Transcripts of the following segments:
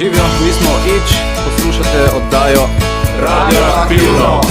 Živijo, mi smo Ič, poslušate oddajo Radioaktivno.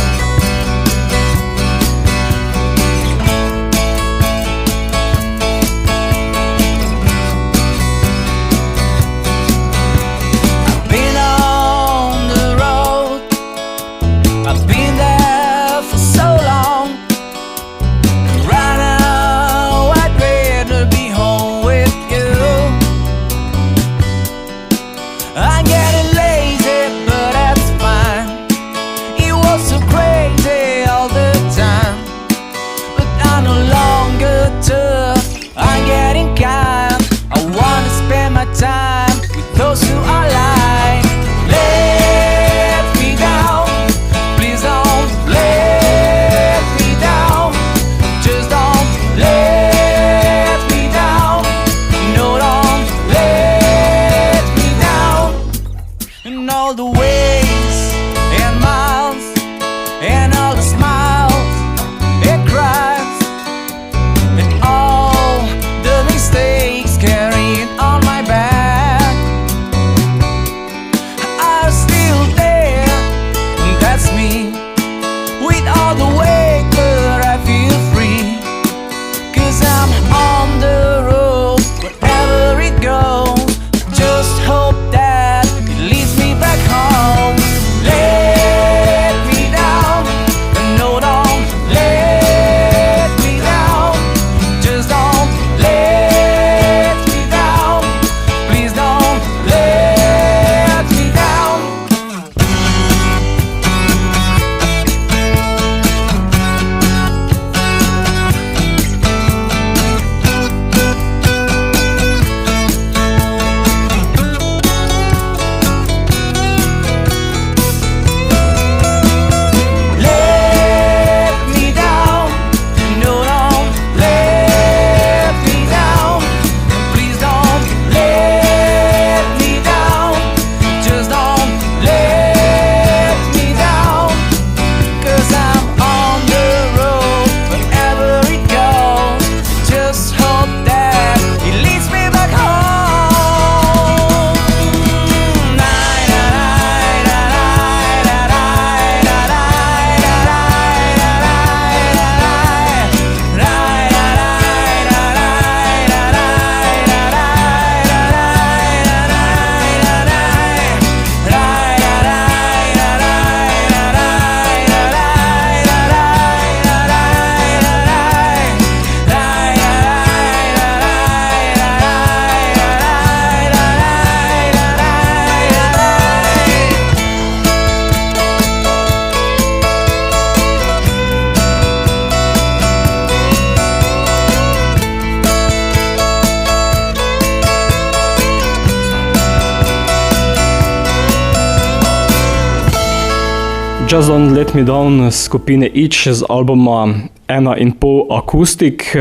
Just Don't Let Me Down skupine Ič z albuma 1,5 Akustik,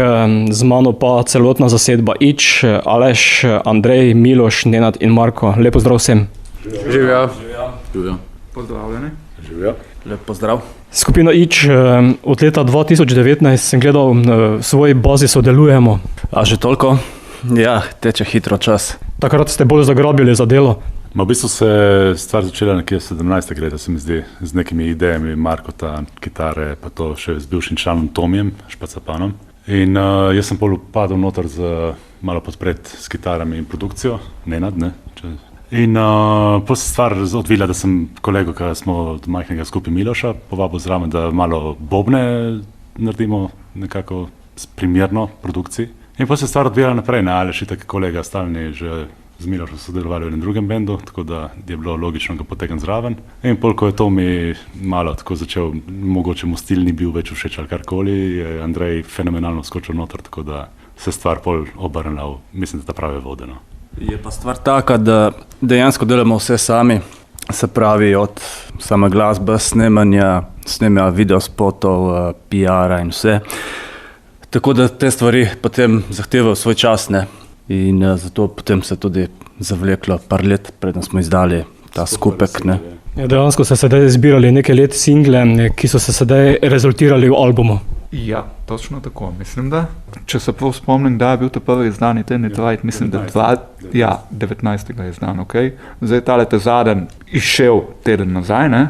z mano pa celotna zasedba Ič, Aleš, Andrej, Miloš, Nenad in Marko. Lep pozdrav vsem. Živijo. Pozdravljeni. Živijo. Lep pozdrav. Skupina Ič, od leta 2019 sem gledal, v svoji bazi sodelujemo. A že toliko? Ja, teče hitro čas. Takrat ste bolj zagrabili za delo. V bistvu se je stvar začela nekje 17. leta, se mi zdi, z nekimi idejami Markota, kitare, pa to še z bivšim članom Tomijem Špacapanom. In jaz sem pol upadal noter malo podpret s kitarami in produkcijo, Nenad, ne? In potem se stvar odvila, da sem kolego, ki smo od majhnega skupaj Miloša, povabil zraven, da malo bobne naredimo nekako primerno produkciji. In potem se stvar odvila naprej, ne, Aleš itak kolega stalni že z Milošem sodelovali v enem drugem bendu, tako da je bilo logično ga potegniti zraven. In pol, ko je to mi malo tako začel, mogoče mu stil ni bil več všeč ali karkoli, je Andrej fenomenalno skočil noter, tako da se stvar pol obrnila v, mislim, da ta prave vode. No. Je pa stvar taka, da dejansko delamo vse sami, se pravi od same glasbe, snemanja videospotov, PR-a in vse. Tako da te stvari potem zahtevajo svoj čas, ne. In zato potem se tudi zavleklo par let, preden smo izdali ta skupek, ne. Ja, dejansko ste sedaj zbirali nekaj let single, ki so se sedaj rezultirali v albumu. Ja, točno tako, mislim da. Če se prav spomnim, da je bil to prvi izdani ten Nitrite, mislim, da 19. je izdan, ok. Zdaj tale te zadnji izšel teden nazaj, ne,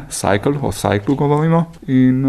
o Cyclu govorimo in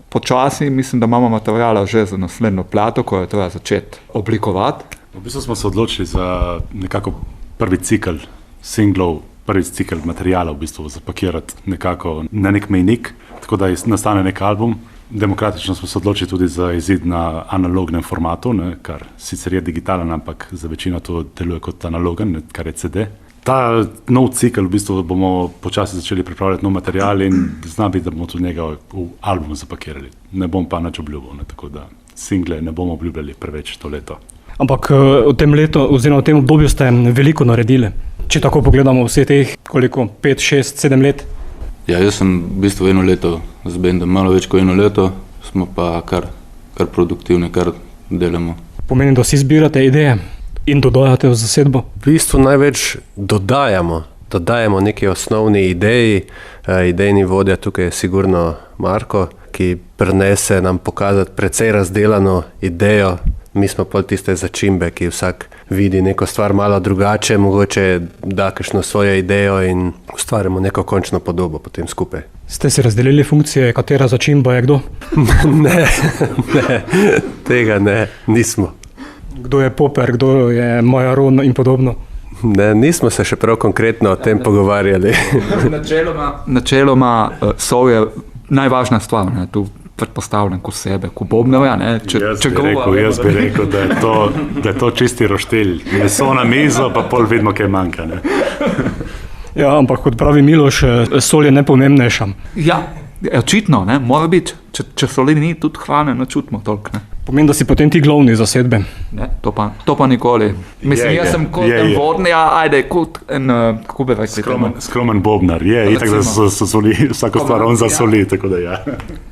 počasi mislim, da imamo materijala že za naslednjo plato, ko jo treba začeti oblikovati. V bistvu smo se odločili za nekako prvi cikl singlov, prvi cikl materijala v bistvu zapakirati nekako na nek mejnik, tako da nastane nek album. Demokratično smo se odločili tudi za izid na analognem formatu, ne, kar sicer je digitalen, ampak za večino to deluje kot analogen, ne, kar je CD. Ta nov cikl v bistvu bomo počasi začeli pripravljati nov material in zna biti, da bomo tudi njega v album zapakirali. Ne bom pa nič obljubil, ne, tako da single ne bomo obljubljali preveč to leto. Ampak v tem letu, oziroma v tem obdobju ste veliko naredili. Če tako pogledamo vse teh, koliko, 5, 6, 7 let? Ja, jaz sem v bistvu 1 leto z bendom, malo več kot 1 leto, smo pa kar produktivni, kar delamo. Pomeni, da si zbirate ideje in dodajate v zasedbo? V bistvu največ dodajamo neki osnovni ideji. Idejni vodja tukaj je sigurno Marko, ki prinese nam pokazati precej razdelano idejo. Mi smo pol tiste začimbe, ki vsak vidi neko stvar malo drugače, mogoče da kakšno svojo idejo in ustvarimo neko končno podobo potem skupaj. Ste si razdelili funkcije, katera začimba je kdo? Ne, tega ne, nismo. Kdo je Popper, kdo je Majaron in podobno? Ne, nismo se še prav konkretno o tem pogovarjali. Načeloma sol je najvažna stvar, ne, tu predpostavljam ko sebe, ko Bobnarja, ne, Jaz bi rekel, da je to čisti roštilj. Meso na mizo, pa pol vidimo, kaj manjka, ne. Ja, ampak kot pravi Miloš, sol je najpomembnejša. Ja, očitno, ne, mora biti. Če soli ni, tudi hrane ne čutimo toliko, ne. Pomeni, da si potem ti glavni zasedbe. Ne, to pa nikoli. Mislim, jaz sem kot en vodnja, kot en, kako bi rekli, skromen bobnar, itak da so soli, vsako stvar on zasoli, tako da ja.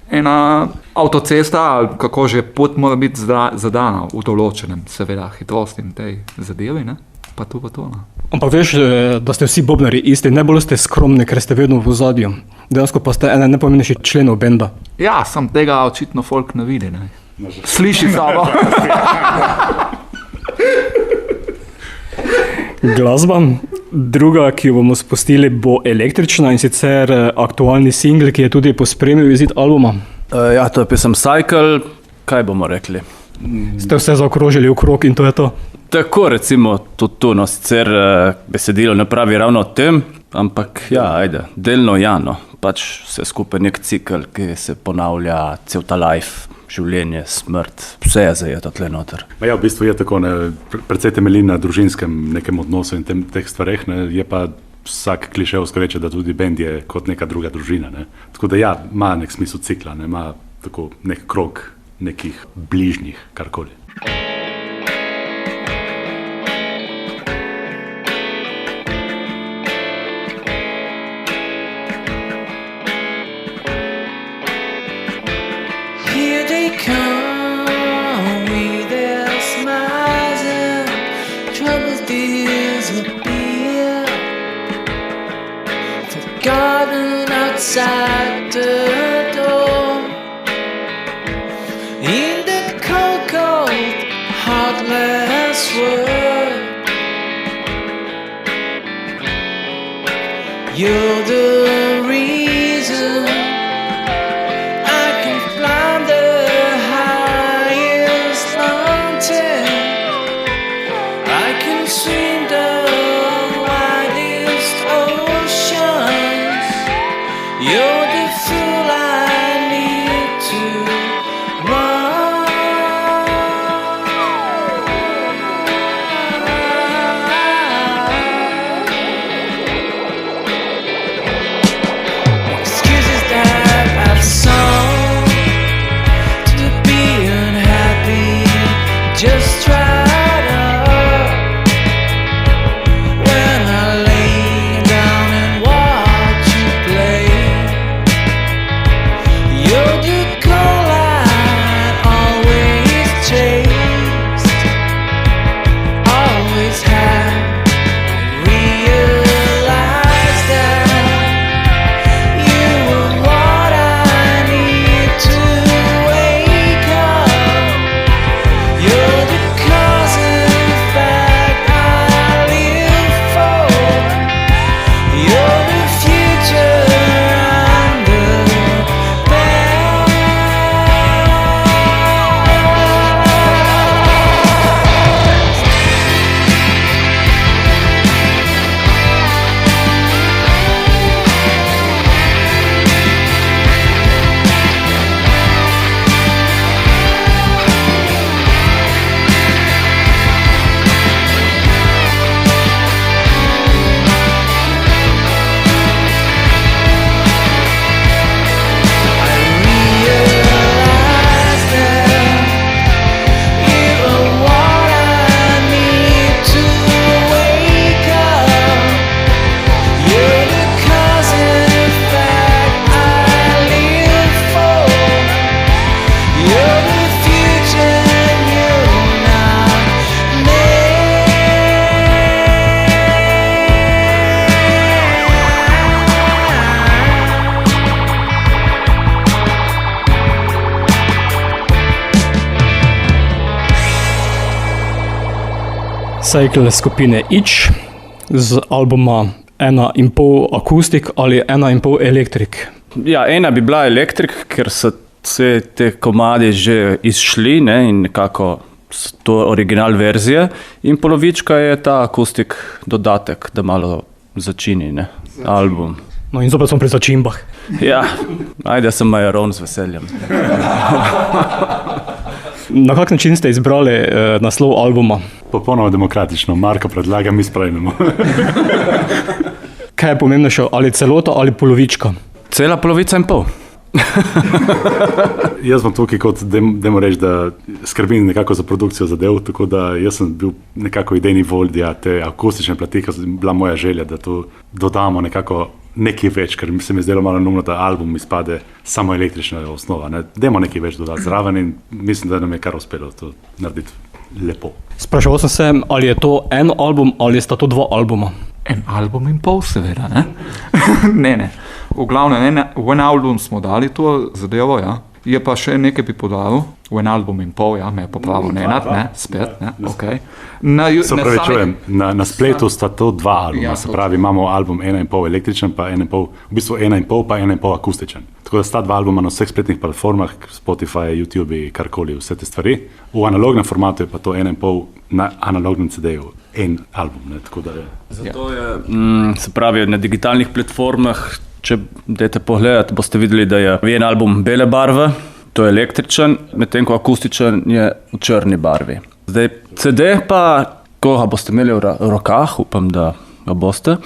Ena avtocesta, ali kako že, pot mora biti zadana v določenem, seveda, hitrosti in tej zadevi, ne, pa to. Ne. Ampak veš, da ste vsi bobnari isti, najbolj ste skromni, ker ste vedno v ozadju. Dejansko pa ste ene najpomembnejših členov benda. Ja, sam tega očitno folk ne vidi, ne. Sliši samo. Glasba, druga, ki jo bomo spustili, bo električna in sicer aktualni singl, ki je tudi pospremil izid albuma. Ja, to je pesem Cycle, kaj bomo rekli? Ste vse zaokrožili okrog in to je to? Tako recimo tudi tu, no, sicer besedilo ne pravi ravno o tem, ampak ja, ajde, delno jano, pač vse skupaj nek cikl, ki se ponavlja cel ta life. Življenje, smrt, vse je zajeto tle noter. Ja, v bistvu je tako, precej temelji na družinskem nekem odnosu in teh stvareh, ne, je pa vsak klišejevsko reče, da tudi bend je kot neka druga družina, ne. Tako da ja, ima nek smisel cikla, ne, ima tako nek krog nekih bližnjih, karkoli. Come with their smiles and troubles disappear. Forgotten outside the door. In the cold, cold, heartless world. You're the reason I can climb the I can swim the widest oceans. You're the fool I need to run. Excuses that I've sung to be unhappy. Just try. Cycle skupine Itch z albuma 1,5 akustik ali 1,5 elektrik. Ja, ena bi bila elektrik, ker so vse te komadi že izšli, ne, in nekako to original verzije, in polovička je ta akustik dodatek, da malo začini, ne, album. No in zopet smo pri začimbah. Ja, ajde, sem majaron z veseljem. Na kak način ste izbrali naslov albuma? Popolnoma demokratično, Marko predlaga, mi sprejmemo. Kaj je pomembnejše, ali celota ali polovička? Cela polovica in pol. Jaz sem tukaj kot, dajmo reči, da skrbim nekako za produkcijo zadev, tako da jaz sem bil nekako idejni vodja te akustične plati, ker je bila moja želja, da tu dodamo nekako nekaj več, ker se mi je zdelo malo neumno, da album izpade samo električna osnova. Ne? Dajmo nekaj več dodati zraven in mislim, da nam je kar uspelo to narediti lepo. Spraševal sem se, ali je to en album ali sta to dva albuma? En album in pol, seveda, ne? ne. V glavnem, v en album smo dali to zadevo, ja. Je pa še nekaj bi podaril, v en album in pol, ja, me je popravil Nenad, ne, spet, ne, okej. Se pravi, čujem, na spletu sta to dva albuma, Ja, se pravi, imamo album 1,5 električen, pa 1,5, v bistvu 1,5 pa 1,5 akustičen. Tako da sta dva albuma na vseh spletnih platformah, Spotify, YouTube, karkoli, vse te stvari. V analognem formatu je pa to 1,5 na analognem CD-ju, en album, ne, tako da je. Zato je, se pravi, na digitalnih platformah, če dajte pogledati, boste videli, da je en album bele barve, to je električen, medtem ko akustičen je v črni barvi. Zdaj, CD pa, ko ga boste imeli v rokah, upam, da ga boste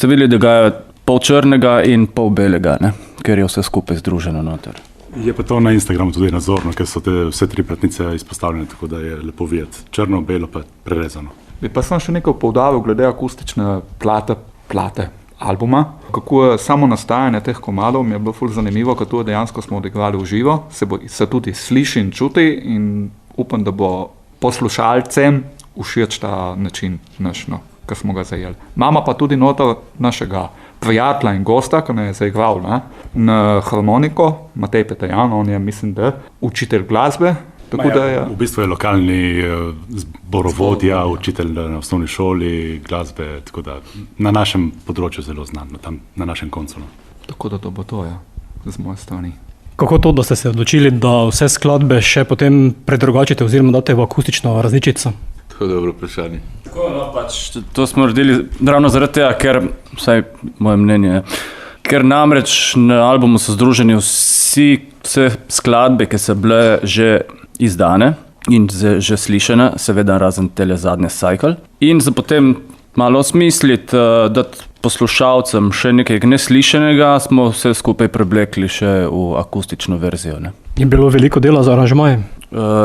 videli, da ga je pol črnega in pol belega, ne? Ker je vse skupaj združeno noter. Je pa to na Instagramu tudi nadzorno, ker so te vse tri platnice izpostavljene, tako da je lepo videti. Črno, belo pa prerezano. Bi pa sem še nekaj poudaril glede akustične plate albuma. Kako je samo nastajanje teh komadov, mi je bilo ful zanimivo, kako dejansko smo odigrali v živo, se tudi sliši in čuti in upam, da bo poslušalcem všeč ta način naš, no, ki smo ga zajeli. Imamo pa tudi noter našega prijatelja in gosta, ki me je zaigral na harmoniko, Matej Petejan, on je, mislim, da učitelj glasbe. Tako da je... V bistvu je lokalni zborovodja, učitelj na osnovni šoli, glasbe, tako da na našem področju zelo znan, tam na našem koncu. No. Tako da to bo to, ja, z moje strani. Kako to, da ste se odločili, da vse skladbe še potem predrugačite oziroma date v akustično različico? To je dobro vprašanje. Tako, no, pač, to smo naredili ravno zaradi tega, ker, vsaj moje mnenje, ker namreč na albumu so združeni vse skladbe, ki so bile že izdane in že slišene, seveda razen tele zadnje Cycle. In za potem malo osmisliti, dati poslušalcem še nekaj neslišenega, smo vse skupaj preblekli še v akustično verzijo. Ne? Je bilo veliko dela za aranžmaje?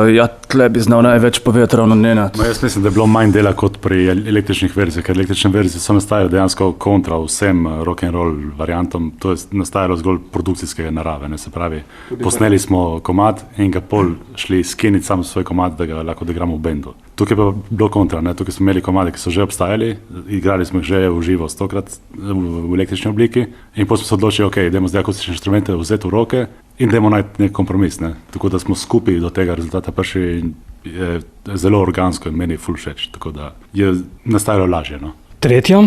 Ja, tle bi znal največ povedati ravno Nenad. No, jaz mislim, da je bilo manj dela kot pri električnih verzijah, ker električne verzije so nastajale dejansko kontra vsem rock'n'roll variantom, to je nastajalo zgolj produkcijske narave, ne, se pravi, posneli smo komad in ga pol šli skeniti sam svoj komad, da ga lahko odigramo v bendu. Tukaj pa bilo kontra, ne, tukaj smo imeli komade, ki so že obstajali, igrali smo jih že v živo 100krat v električni obliki in potem smo se odločili, ok, idemo zdaj akustične inštrumente vzeti v roke in dajmo najti nek kompromis, ne. Tako da smo skupaj do tega rezultata prišli in je zelo organsko in meni je ful všeč, tako da je nastajalo lažje. No. Tretja,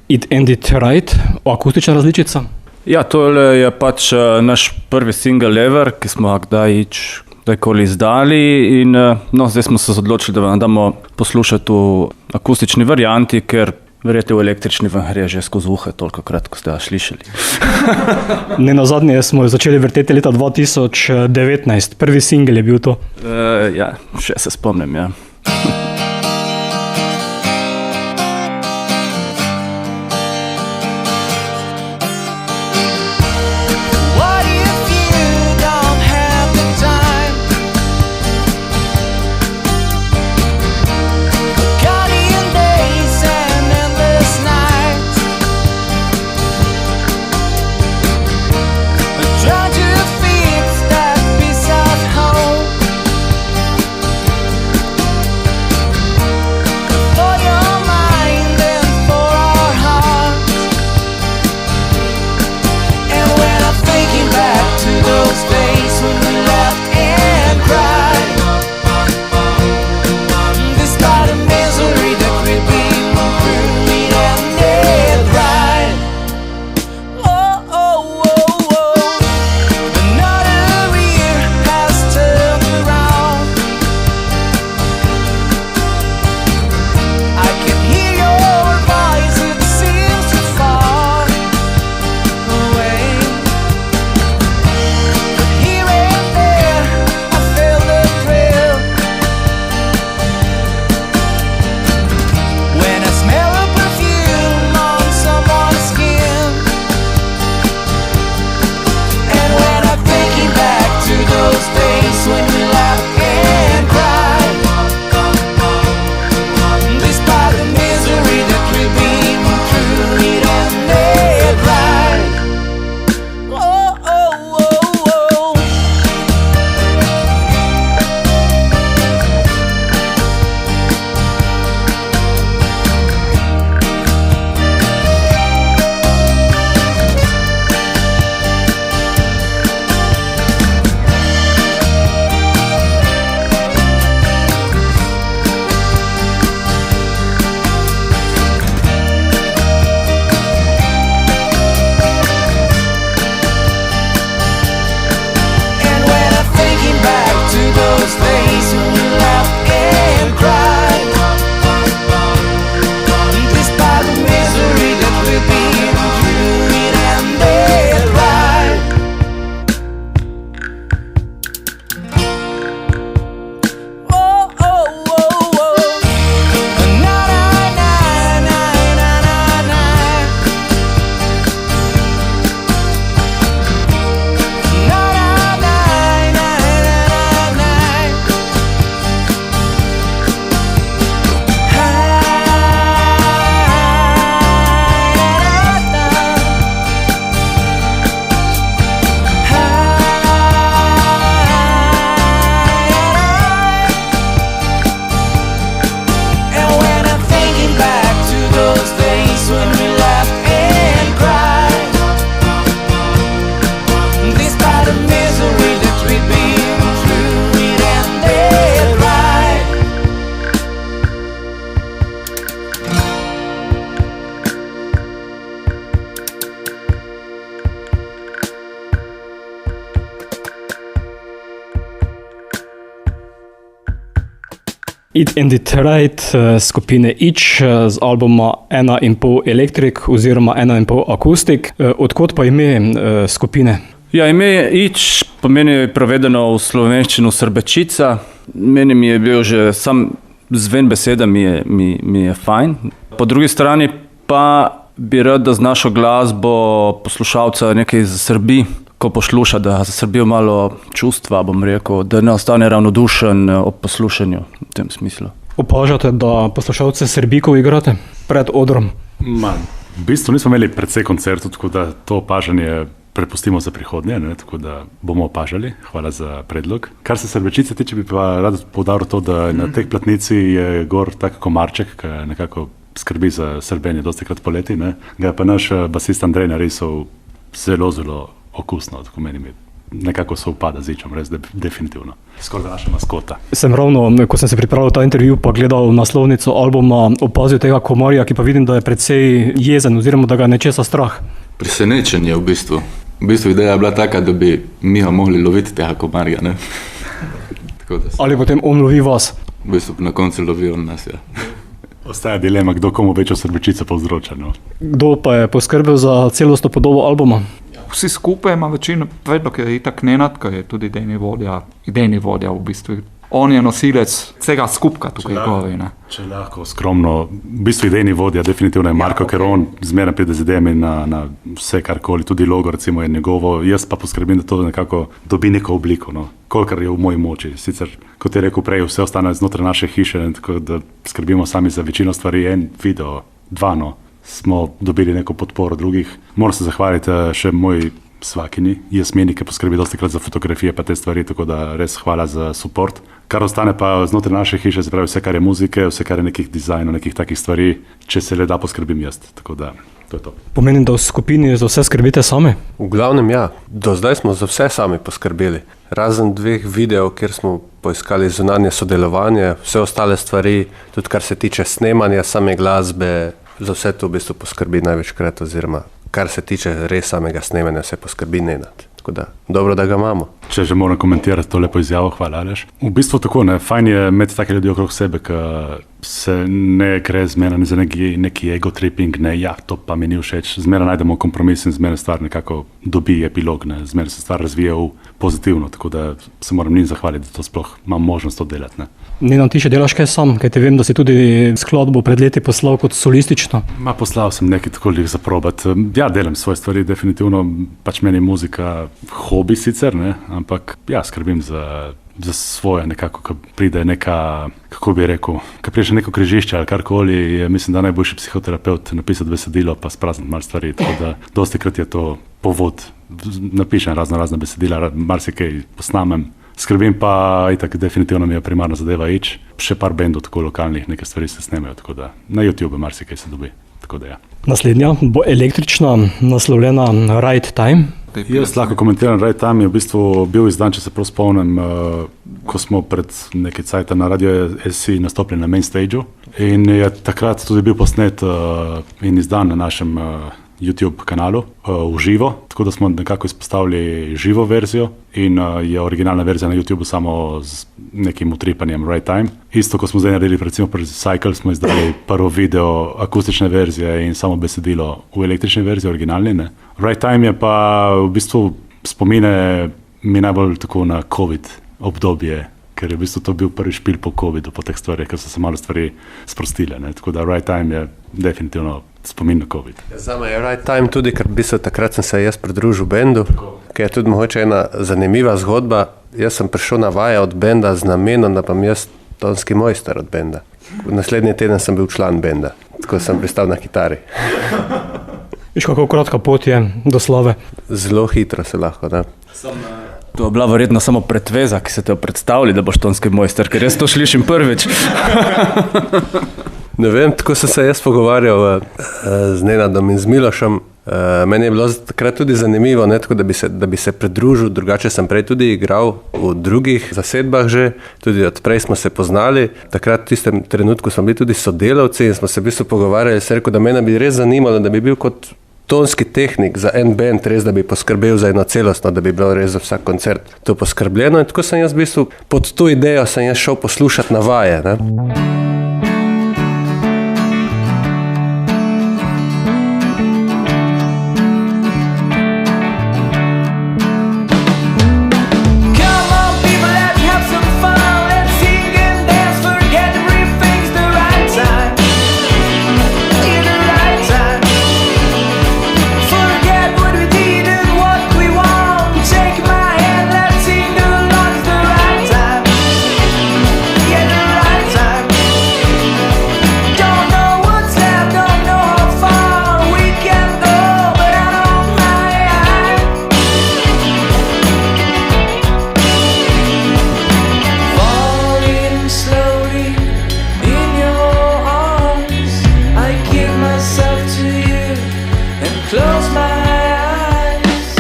It Ended Right, akustična različica? Ja, tole je pač naš prvi single ever, ki smo ga kdajkoli izdali in no, zdaj smo se odločili, da vam damo poslušati v akustični varianti, ker verjete v električni vam gre že skozi uhe tolikokrat, ko ste ga slišali. Ne nazadnje smo jo začeli vrteti leta 2019, prvi single je bil to. Ja, še se spomnim, ja. What if you don't have the time? Guardian days and endless nights. Trying to fix that piece of home. It and It Right skupine Itch z albuma 1,5 Electric oziroma 1,5 Acoustic. Odkot pa ime skupine? Ja, ime Ič pomeni prevedeno v slovenščino srbečica. Meni mi je bil že sam zven beseda mi je fajn. Po drugi strani pa bi rad, da z našo glasbo poslušalca nekaj zasrbi, ko posluša, da zasrbijo malo čustva, bom rekel, da ne ostane ravnodušen ob poslušanju v tem smislu. Opažate, da poslušalce srbi, ko igrate pred odrom? V bistvu nismo imeli precej koncertov, tako da to opažanje prepustimo za prihodnje, ne? Tako da bomo opažali. Hvala za predlog. Kar se srbečice tiče, bi pa rad poudaril to, da na teh platnici je gor tak komarček, ki nekako skrbi za srbenje dostikrat poleti, ne? Ga je pa naš basist Andrej narisal zelo, zelo okusno, tako meni nekako se upada z Ičom, res definitivno. Skoraj naša maskota. Sem ravno, ko sem se pripravil ta intervju, pa gledal naslovnico albuma, opazil tega komarja, ki pa vidim, da je precej jezen oziroma da ga nečesa strah. Presenečen je v bistvu. V bistvu ideja je bila taka, da bi mi mogli loviti tega komarja, ne? Tako da Ali potem on lovi vas? v bistvu na koncu lovi on nas, ja. Ostaja dilema, kdo komu večjo srbečico povzroča, no. Kdo pa je poskrbel za celostno podobo albuma? Vsi skupaj ima večino predlog, je itak Nenad, ki je tudi idejni vodja v bistvu. On je nosilec vsega skupka tukaj gori, ne. Če lahko skromno, v bistvu idejni vodja definitivno je Marko, ker on zmeraj pride z idejami na vse karkoli, tudi logo recimo je njegovo, jaz pa poskrbim, da to nekako dobi neko obliko, no. Kolikor je v moji moči. Sicer, kot je rekel prej, vse ostane znotraj naše hiše, ne, tako da skrbimo sami za večino stvari, en video, dva, no, smo dobili neko podporo drugih. Moram se zahvaliti še moji svakini, Jasmini, ki poskrbi dostikrat za fotografije pa te stvari, tako da res hvala za support. Kar ostane pa znotraj naše hiše, se pravi vse, kar je muzike, vse, kar je nekih dizajnov, nekih takih stvari, če se le da poskrbim jaz, tako da to je to. Pomeni, da v skupini za vse skrbite sami? V glavnem ja, do zdaj smo za vse sami poskrbeli. Razen 2 videov, kjer smo poiskali zunanje sodelovanje, vse ostale stvari, tudi kar se tiče snemanja same glasbe, za vse to v bistvu poskrbi največkrat, oziroma kar se tiče res samega snemanja, se poskrbi Nenad. Tako da, dobro, da ga imamo. Če že moram komentirati to lepo izjavo, hvala Aleš. V bistvu tako, ne, fajn je imeti take ljudi okrog sebe, ki se ne gre zmeraj za neki ego tripping, ne, ja, to pa mi ni všeč, zmeraj najdemo kompromis in zmeraj stvar nekako dobi epilog, ne, zmeraj se stvar razvija v pozitivno, tako da se moram njim zahvaliti, da to sploh imam možnost to delati, ne. Nenad, ti še delaš kaj sam, kaj te vem, da si tudi skladbo pred leti poslal kot solistično. Poslal sem nekaj tako lih za probat. Ja, delam svoje stvari, definitivno, pač meni je muzika hobi sicer, ne, ampak ja, skrbim za svoje nekako, ko pride neka, kako bi rekel, ko pride še neko križišče ali karkoli, je mislim, da najboljši psihoterapeut napisati besedilo pa sprazniti malo stvari, tako da dostikrat je to povod, napišem razna besedila, marsikaj posnamem. Skrbim pa itak definitivno mi je primarna zadeva Ič, še par bendov tako lokalnih, neke stvari se snemajo, tako da na YouTube marsikaj se dobi, tako da ja. Naslednja bo električna, naslovljena Right Time. Jaz lahko komentiram, Right Time je v bistvu bil izdan, če se prav spomnim, ko smo pred nekaj cajta na Radio SC nastopili na main stageu in je takrat tudi bil posnet in izdan na našem YouTube kanalu v živo, tako da smo nekako izpostavili živo verzijo in je originalna verzija na YouTubeu samo z nekim utripanjem Right Time. Isto, ko smo zdaj naredili, recimo pri Cycle, smo izdali prvo video akustične verzije in samo besedilo v električni verziji, originalni, ne. Right Time je pa v bistvu spomine mi najbolj tako na COVID obdobje, ker je v bistvu to bil prvi špil po COVID-u, po teh stvarih, ker so se malo stvari sprostile, ne. Tako da Right Time je definitivno spomin na COVID. Zame je Right Time tudi, ker v bistvu takrat sem se jaz pridružil bendu, ki je tudi mogoče ena zanimiva zgodba. Jaz sem prišel na vaje od benda z namenom, da pa jaz tonski mojster od benda. Naslednji teden sem bil član benda, tako sem pristal na kitari. Viš, kako kratka pot je do slave? Zelo hitro se lahko, da. To je bila verjetno samo pretveza, ki se te predstavili, da boš tonski mojster, ker jaz to slišim prvič. Ne vem, tako sem se jaz pogovarjal z Nenadom in z Milošem. Meni je bilo takrat tudi zanimivo, ne, tako, da bi se pridružil, drugače sem prej tudi igral v drugih zasedbah že, tudi odprej smo se poznali. Takrat v tistem trenutku smo bili tudi sodelavci in smo se v bistvu pogovarjali, se rekel, da mene bi res zanimalo, da bi bil kot tonski tehnik za en band, res da bi poskrbel za eno celostno, da bi bilo res za vsak koncert to poskrbljeno. In tako sem jaz v bistvu pod to idejo sem jaz šel poslušati na vaje. Ne? Come on, people, let's have some fun. Let's sing and dance, forget everything's the right time. In the right time. Forget what we did and what we want. Take my hand, let's sing along the right time. Yeah, the right time. Don't know what's left, don't know how far we can go, but I know my eye. Falling slowly in your arms, I give myself to you and close my eyes.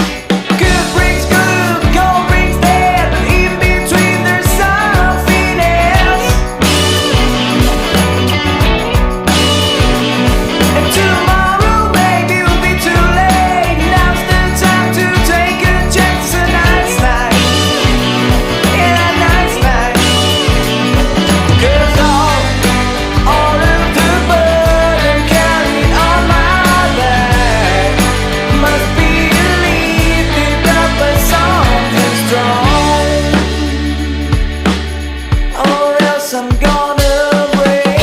Good brings good, cold brings dead, but in between there's something else. And tomorrow maybe will be too late. Now's the time to take a chance. A nice night, yeah, a nice night. 'Cause all of the burden carried on my back must be lifted up by something strong, or else I'm gonna break.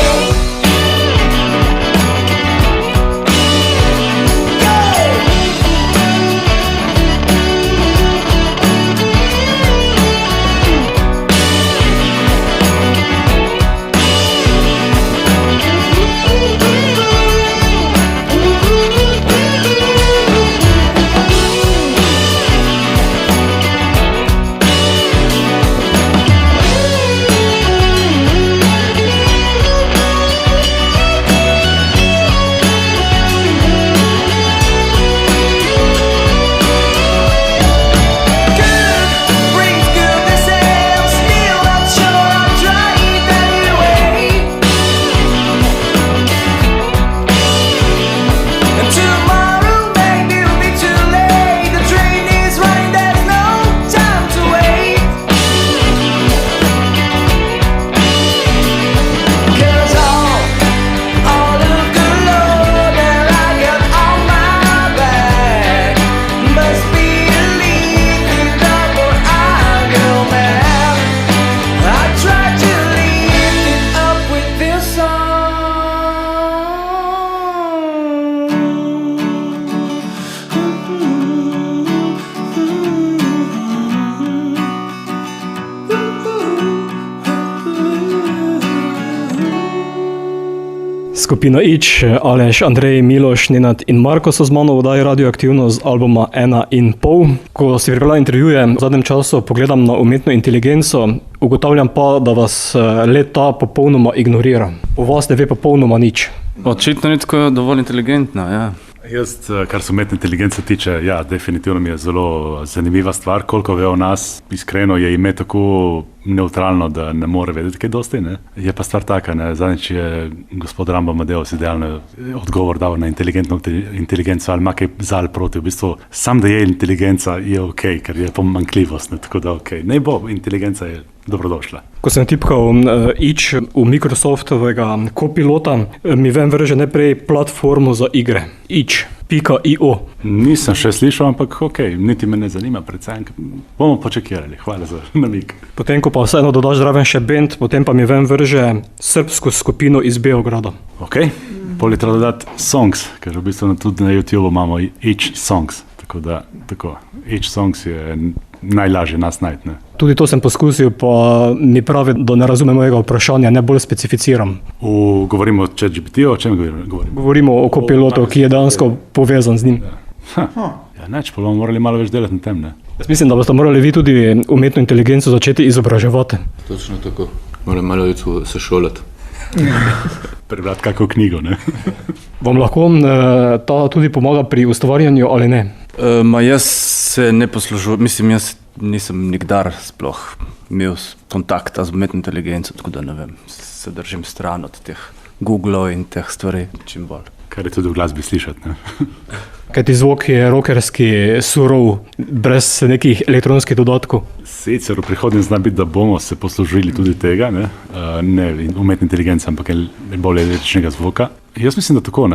Good brings good, they say. I'm still not sure, I'm trying anyway. And tomorrow maybe will be too late. The train is running, there's no time to wait. 'Cause all of the load that I got on my back must be lifted up or I'll go mad. I tried to lift it up with this Skupina Ič, Aleš, Andrej, Miloš, Nenad in Marko so z mano v oddaji Radioaktivno z albuma 1,5. Ko si pripravljal intervjuje, v zadnjem času pogledam na umetno inteligenco, ugotavljam pa, da vas le-ta popolnoma ignorira. O vas ne ve popolnoma nič. Očitno ni tako dovolj inteligentna, ja. Jaz, kar se umetne inteligence tiče, ja, definitivno mi je zelo zanimiva stvar, koliko ve o nas. Iskreno je ime tako neutralno, da ne more vedeti kaj dosti, ne. Je pa stvar taka, ne, zadnjič je gospod Rambo Amadeus idealno odgovor dal na inteligentno inteligenco, ali ima kaj za ali proti, v bistvu sam da je inteligenca je okej, ker je pomanjkljivost, ne, tako da okej. Ne bo, inteligenca je dobrodošla. Ko sem tipkal Ič v Microsoftovega Copilota, mi ven vrže najprej platformo za igre. Ič.io. Nisem še slišal, ampak okej, niti me ne zanima, predvsem bomo počekirali, hvala za namig. Potem, ko pa vseeno dodaš zraven še band, potem pa mi ven vrže srbsko skupino iz Beograda. Okej, pol je treba dodati songs, ker v bistvu tudi na YouTubeu imamo Ič songs, tako da, tako, Ič songs je najlažje nas najti, ne. Tudi to sem poskusil, pa mi pravi, da ne razume mojega vprašanja, ne bolj specificiram. Govorimo o ChatGPT-ju, o čem govorimo? Govorimo o Copilotu, ki je dejansko povezan z njim. Ja, neč, pa bomo morali malo več delati na tem, ne. Jaz mislim, da boste morali vi tudi umetno inteligenco začeti izobraževati. Točno tako. Moram malo več se šolati. Prebrati kako knjigo, ne. Vam lahko ta tudi pomaga pri ustvarjanju ali ne? Jaz se ne poslužujem, mislim, jaz nisem nikdar sploh imel kontakta z umetno inteligenco, tako da ne vem, se držim stran od teh Googlov in teh stvari čim bolj. Kar je tudi v glasbi slišati, ne. Kaj ti zvok je rockerski, surov, brez nekih elektronskih dodatkov. Sicer v prihodnje zna biti, da bomo se poslužili tudi tega, ne umetne inteligence, ampak bolj električnega zvoka. Jaz mislim, da tako,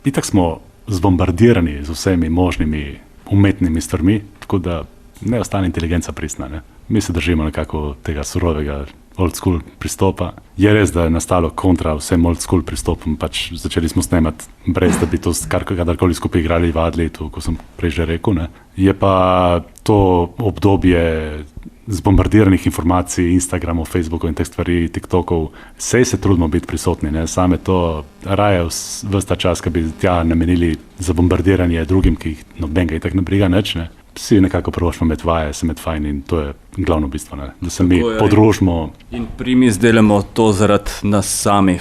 itak smo zbombardirani z vsemi možnimi umetnimi stvarmi, tako da ne ostane inteligenca pristna. Mi se držimo nekako tega surovega old school pristopa. Je res, da je nastalo kontra vsem old school pristopom, pač začeli smo snemati brez, da bi to kadarkoli skupaj igrali v Adletu, ko sem prej že rekel. Je pa to obdobje zbombardiranih informacij, Instagramov, Facebookov in teh stvari, TikTokov, sej se trudimo biti prisotni, same to raje ves ta čas, ki bi tja namenili za bombardiranje drugim, ki jih nobenega itak ne briga nič, Vsi nekako prvošmo med vaje, se med fajn in to je glavno bistvo, da se mi podružimo. In primi izdelamo to zaradi nas samih,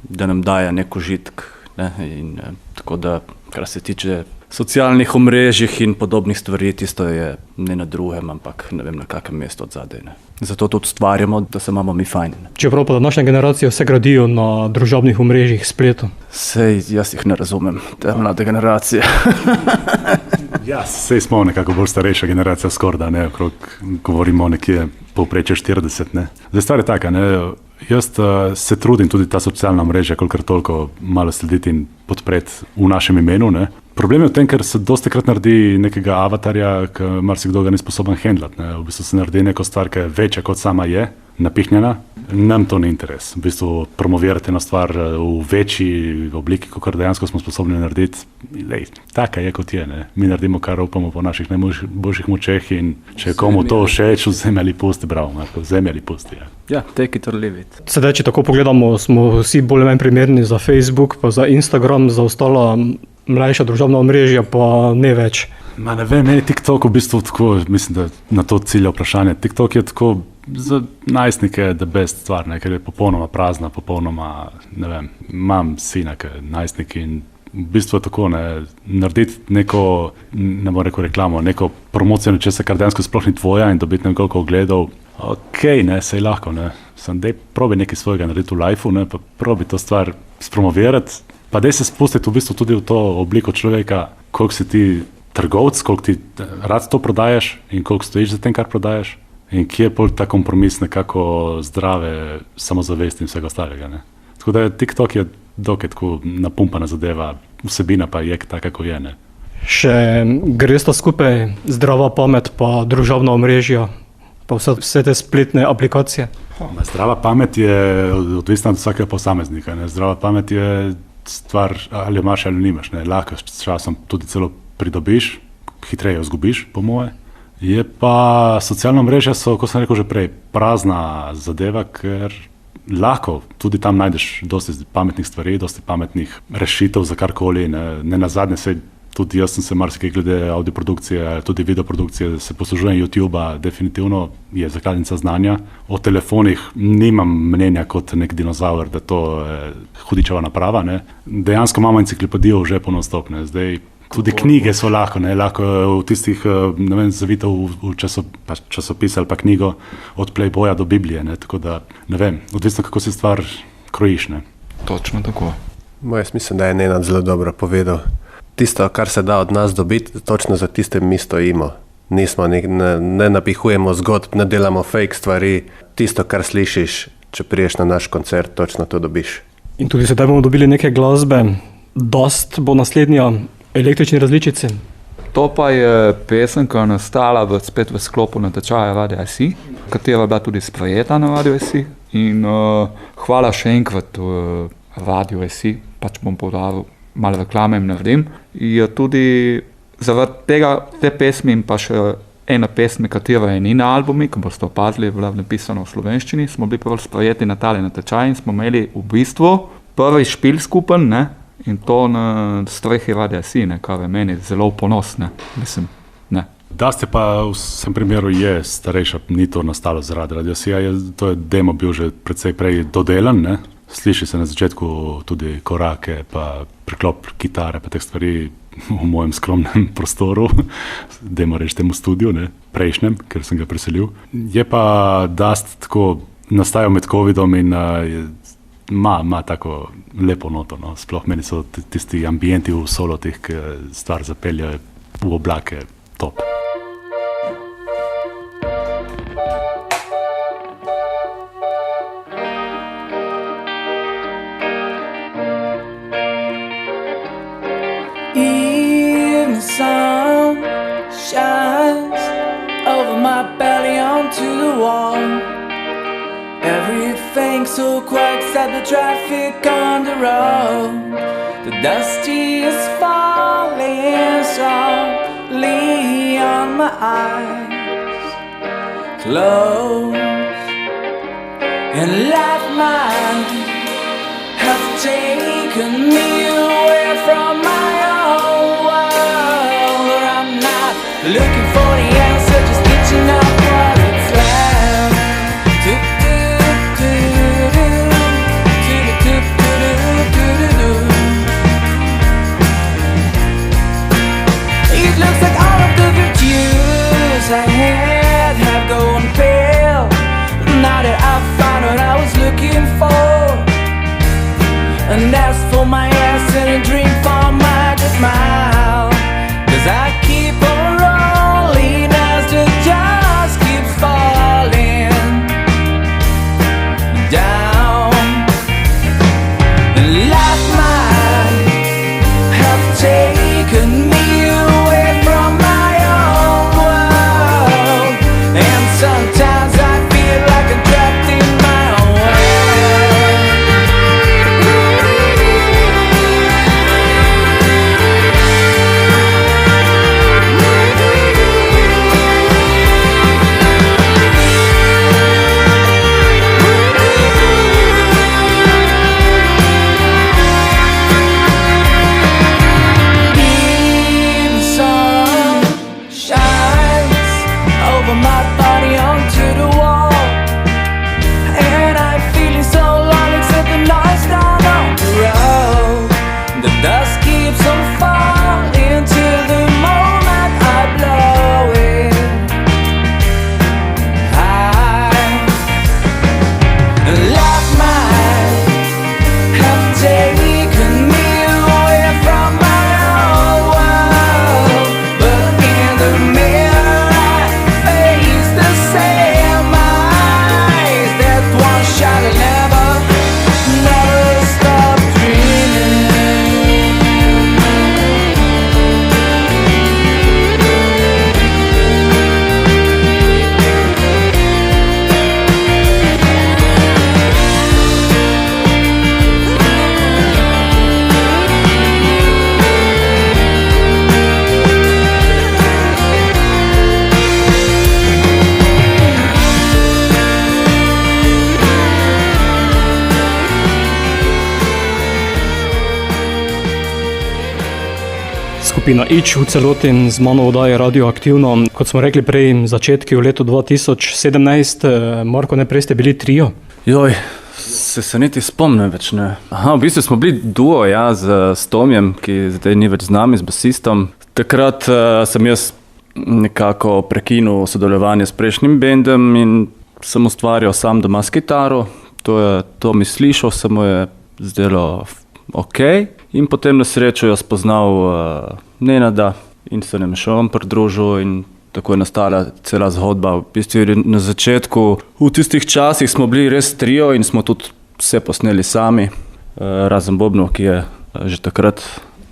da nam daje nek užitek. Tako da, kar se tiče socialnih omrežjih in podobnih stvari, tisto je ne na drugem, ampak ne vem na kakem mestu od zadaj. Zato tudi ustvarjamo, da se imamo mi fajn. Čeprav pa današnja generacija vse gradijo na družabnih omrežjih, spletu. Sej, jaz jih ne razumem, te mlade generacije. Ja, sej smo nekako bolj starejša generacija skorda, okrog govorimo nekje povprečje 40. Zdaj stvar je taka, jaz se trudim tudi ta socialna mreža, kolikor toliko malo slediti in podpreti v našem imenu. Problem je v tem, ker se dostikrat naredi nekega avatarja, ki marsikdo ga ni sposoben handlati. V bistvu se naredi neko stvar, ki je večja kot sama je, napihnjena. Nam to ni interes. V bistvu promovirati eno stvar v večji obliki, kot dejansko smo sposobni narediti. Taka je kot je. Mi naredimo, kar upamo po naših najboljših močeh in če je komu to všeč, vzemi ali pusti, bravo, Marko, vzemi ali pusti. Ja, take it or leave it. Sedaj, če tako pogledamo, smo vsi bolj manj primerni za Facebook, pa za Instagram, za ostala mlajša družabna omrežja pa ne več. Ne vem, meni TikTok v bistvu tako, mislim, da na to cilja vprašanje. TikTok je tako za najstnike the best stvar, ker je popolnoma prazna, popolnoma, ne vem, imam sina, ki je najstnik in v bistvu je tako, narediti neko, ne bom rekel reklamo, neko promocijo nečesa, kar dejansko sploh ni tvoja in dobiti nekoliko ogledov. Sej lahko, sem dej probi nekaj svojega narediti v lifeu, pa probi to stvar spromovirati, pa dej se spustiti v bistvu tudi v to obliko človeka, koliko si ti trgovec, koliko ti rad to prodajaš in koliko stojiš za tem, kar prodajaš in kje je pol ta kompromis nekako zdrave samozavesti in vsega ostalega. Tako da TikTok je dokaj tako napumpana zadeva, vsebina pa je taka, kako je. Še gre sta skupaj zdrava pamet pa družabna omrežja, pa vse te spletne aplikacije? Zdrava pamet je odvisna od vsakega posameznika. Zdrava pamet je stvar, ali imaš ali nimaš. Lahko s časom tudi celo pridobiš, hitreje jo izgubiš, po moje. Je pa socialna mreža so, kot sem rekel že prej, prazna zadeva, ker lahko tudi tam najdeš dosti pametnih stvari, dosti pametnih rešitev za karkoli. Ne nazadnje se tudi jaz sem se marsikaj glede audioprodukcije, tudi videoprodukcije, se poslužujem YouTubea, definitivno je zakladnica znanja. O telefonih nimam mnenja kot nek dinozaur, da to je hudičeva naprava. Dejansko imamo enciklopedijo v žepu non-stop. Zdaj tudi knjige so lahko v tistih, ne vem, zavitev v časopis ali pa knjigo od Playboya do Biblije. Tako da, ne vem, odvisno kako si stvar krojiš. Točno tako. Jaz mislim, da je Nenad zelo dobro povedal. Tisto, kar se da od nas dobiti, točno za tiste mi stojimo. Ne napihujemo zgodb, ne delamo fake stvari. Tisto, kar slišiš, če priješ na naš koncert, točno to dobiš. In tudi sedaj bomo dobili neke glasbe. Dust bo naslednja električni različici. To pa je pesem, ki je nastala spet v sklopu natečaja Radio SI, katera je bila tudi sprejeta na Radio SI. In hvala še enkrat Radio SI, pač bom poudaril, malo reklame jim naredim. Je tudi zaradi te pesmi in pa še ena pesmi, katera je ni na albumi, ki boste opazili, je bila napisana v slovenščini, smo bili prvi sprejeti na tale natečaj in smo imeli v bistvu prvi špil skupen, in to na strehi Radio SI, kar je meni zelo ponosne, mislim, Dust je pa v vsem primeru je starejša, ni to nastalo zaradi Radio SI, to je demo bil že precej prej dodelan, Sliši se na začetku tudi korake, pa priklop kitare, pa teh stvari v mojem skromnem prostoru, dajmo reči temu studiu, prejšnjem, ker sem ga preselil. Je pa Dust tako nastajal med covidom in ima tako lepo noto. No. Sploh meni so tisti ambienti v solotih, ki stvar zapeljajo v oblake, top. Evening sun shines over my belly onto the wall. Everything so quiet except the traffic on the road. The dust is falling softly on my eyes. Close and life might have taken me away from my own world. Or I'm not looking for the answer, just reaching out for what's left. It looks like all of the virtues I had have gone pale. Now that I've found what I was looking for, and that's for my ass and a drink for my good smile. 'Cause I keep on rolling as the dust keeps falling down. And life might have taken me away from my own world, and sometimes I feel like I'm trapped in my own world. Evening sun shines over my body onto the wall, and I'm feeling so long except the noise down on the road. The dust keeps on falling till the moment I blow it high. Life might have taken me away from my own world, but in the mirror I face the same eyes. That one shot will never stop dreaming. Skupina Ič v celoti z mano oddaja Radioaktivno. Kot smo rekli prej, začetki v letu 2017, Marko, ne prej ste bili trio. Joj, se niti spomnim več, ne. Aha, v bistvu smo bili duo, ja, z Tomjem, ki zdaj ni več z nami, z basistom. Takrat sem jaz nekako prekinil sodelovanje s prejšnjim bendom in sem ustvarjal sam doma s kitaro. To mi slišal, se mu je zdelo ok. In potem na srečo jo spoznal Nenada in se nam še on pridružil in tako je nastala cela zgodba. V bistvu na začetku, v tistih časih smo bili res trio in smo tudi vse posneli sami, razen bobnov, ki je že takrat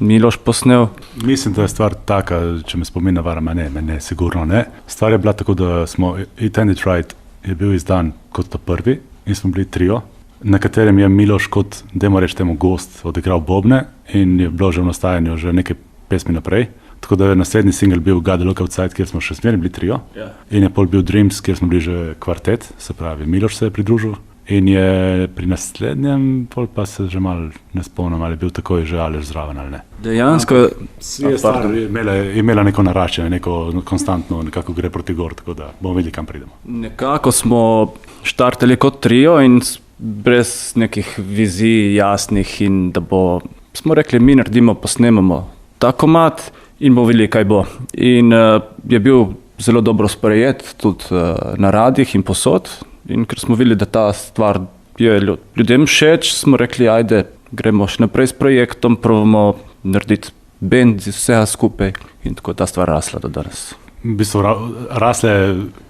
Miloš posnel. Mislim, da je stvar taka, če me spomin navara, ne, sigurno ne. Stvar je bila tako, da smo It Ended Right je bil izdan kot ta prvi in smo bili trio, na katerem je Miloš kot, dajmo reči temu, gost odigral bobne in je bilo že v nastajanju že nekaj pesmi naprej. Tako da je naslednji singel bil God Look Outside, kjer smo še smerili bili trio. In je pol bil Dreams, kjer smo bili že kvartet, se pravi Miloš se je pridružil. In je pri naslednjem, pol pa se že malo ne spomnim, ali je bil takoj že Aleš zraven ali ne. Dejansko je stvar imela neko naraščanje, neko konstantno, nekako gre proti gor, tako da bomo videli, kam pridemo. nekako smo štartali kot trio in brez nekih vizij jasnih in da smo rekli, mi naredimo, posnemamo ta komad in bomo videli, kaj bo. In je bil zelo dobro sprejet tudi na radijih in posod. In ker smo videli, da ta stvar je ljudem všeč, smo rekli, ajde, gremo še naprej s projektom, probamo narediti band iz vsega skupaj in tako ta stvar rasla do danes. V bistvu rasle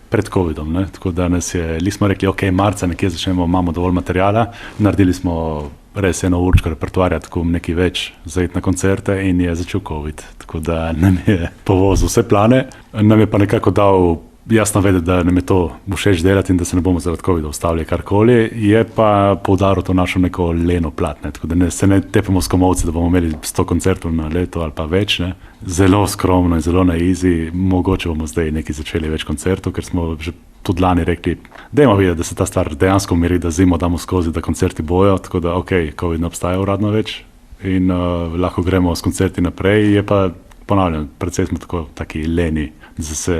pred COVID-om, ne? Tako da nas je, smo rekli, ok, marca nekje začnemo, imamo dovolj materijala, naredili smo res eno určko repertoarja, tako nekaj več za iti na koncerte in je začel COVID, tako da nam je povozil vse plane, nam je pa nekako dal jasno vedeti, da nam je to všeč delati in da se ne bomo zaradi COVID-a ustavili karkoli, je pa poudaril to našo neko leno plat, ne? Tako da se ne tepamo s komolci, da bomo imeli 100 koncertov na leto ali pa več, ne? Zelo skromno in zelo na easy, mogoče bomo zdaj nekaj začeli več koncertov, ker smo že tudi lani rekli, dajmo videti, da se ta stvar dejansko meri, da zimo damo skozi, da koncerti bojo, tako da ok, COVID ne obstaja uradno več in lahko gremo s koncerti naprej, je pa ponavljam, predvsej smo taki leni, da se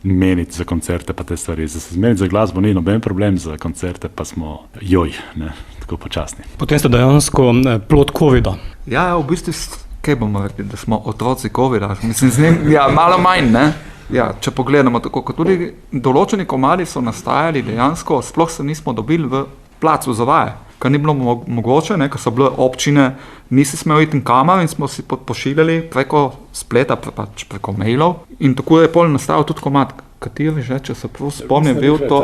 meniti za koncerte pa te stvari, da se zmeniti za glasbo ni noben problem, za koncerte pa smo joj, ne, tako počasni. Potem ste dejansko plod COVID-a. Ja, v bistvu, kaj bomo rekli, da smo otroci COVID-a, mislim, z njim, ja, malo manj, ne? Ja, če pogledamo tako, kot tudi določeni komadi so nastajali dejansko, sploh se nismo dobili v placu za vaje, kar ni bilo mogoče, ne, ker so bile občine, nisi smel iti kamar in smo si pošiljali preko spleta, pač preko mailov in tako je pol nastajal tudi komad, kateri že, če se prav spomnim, bil to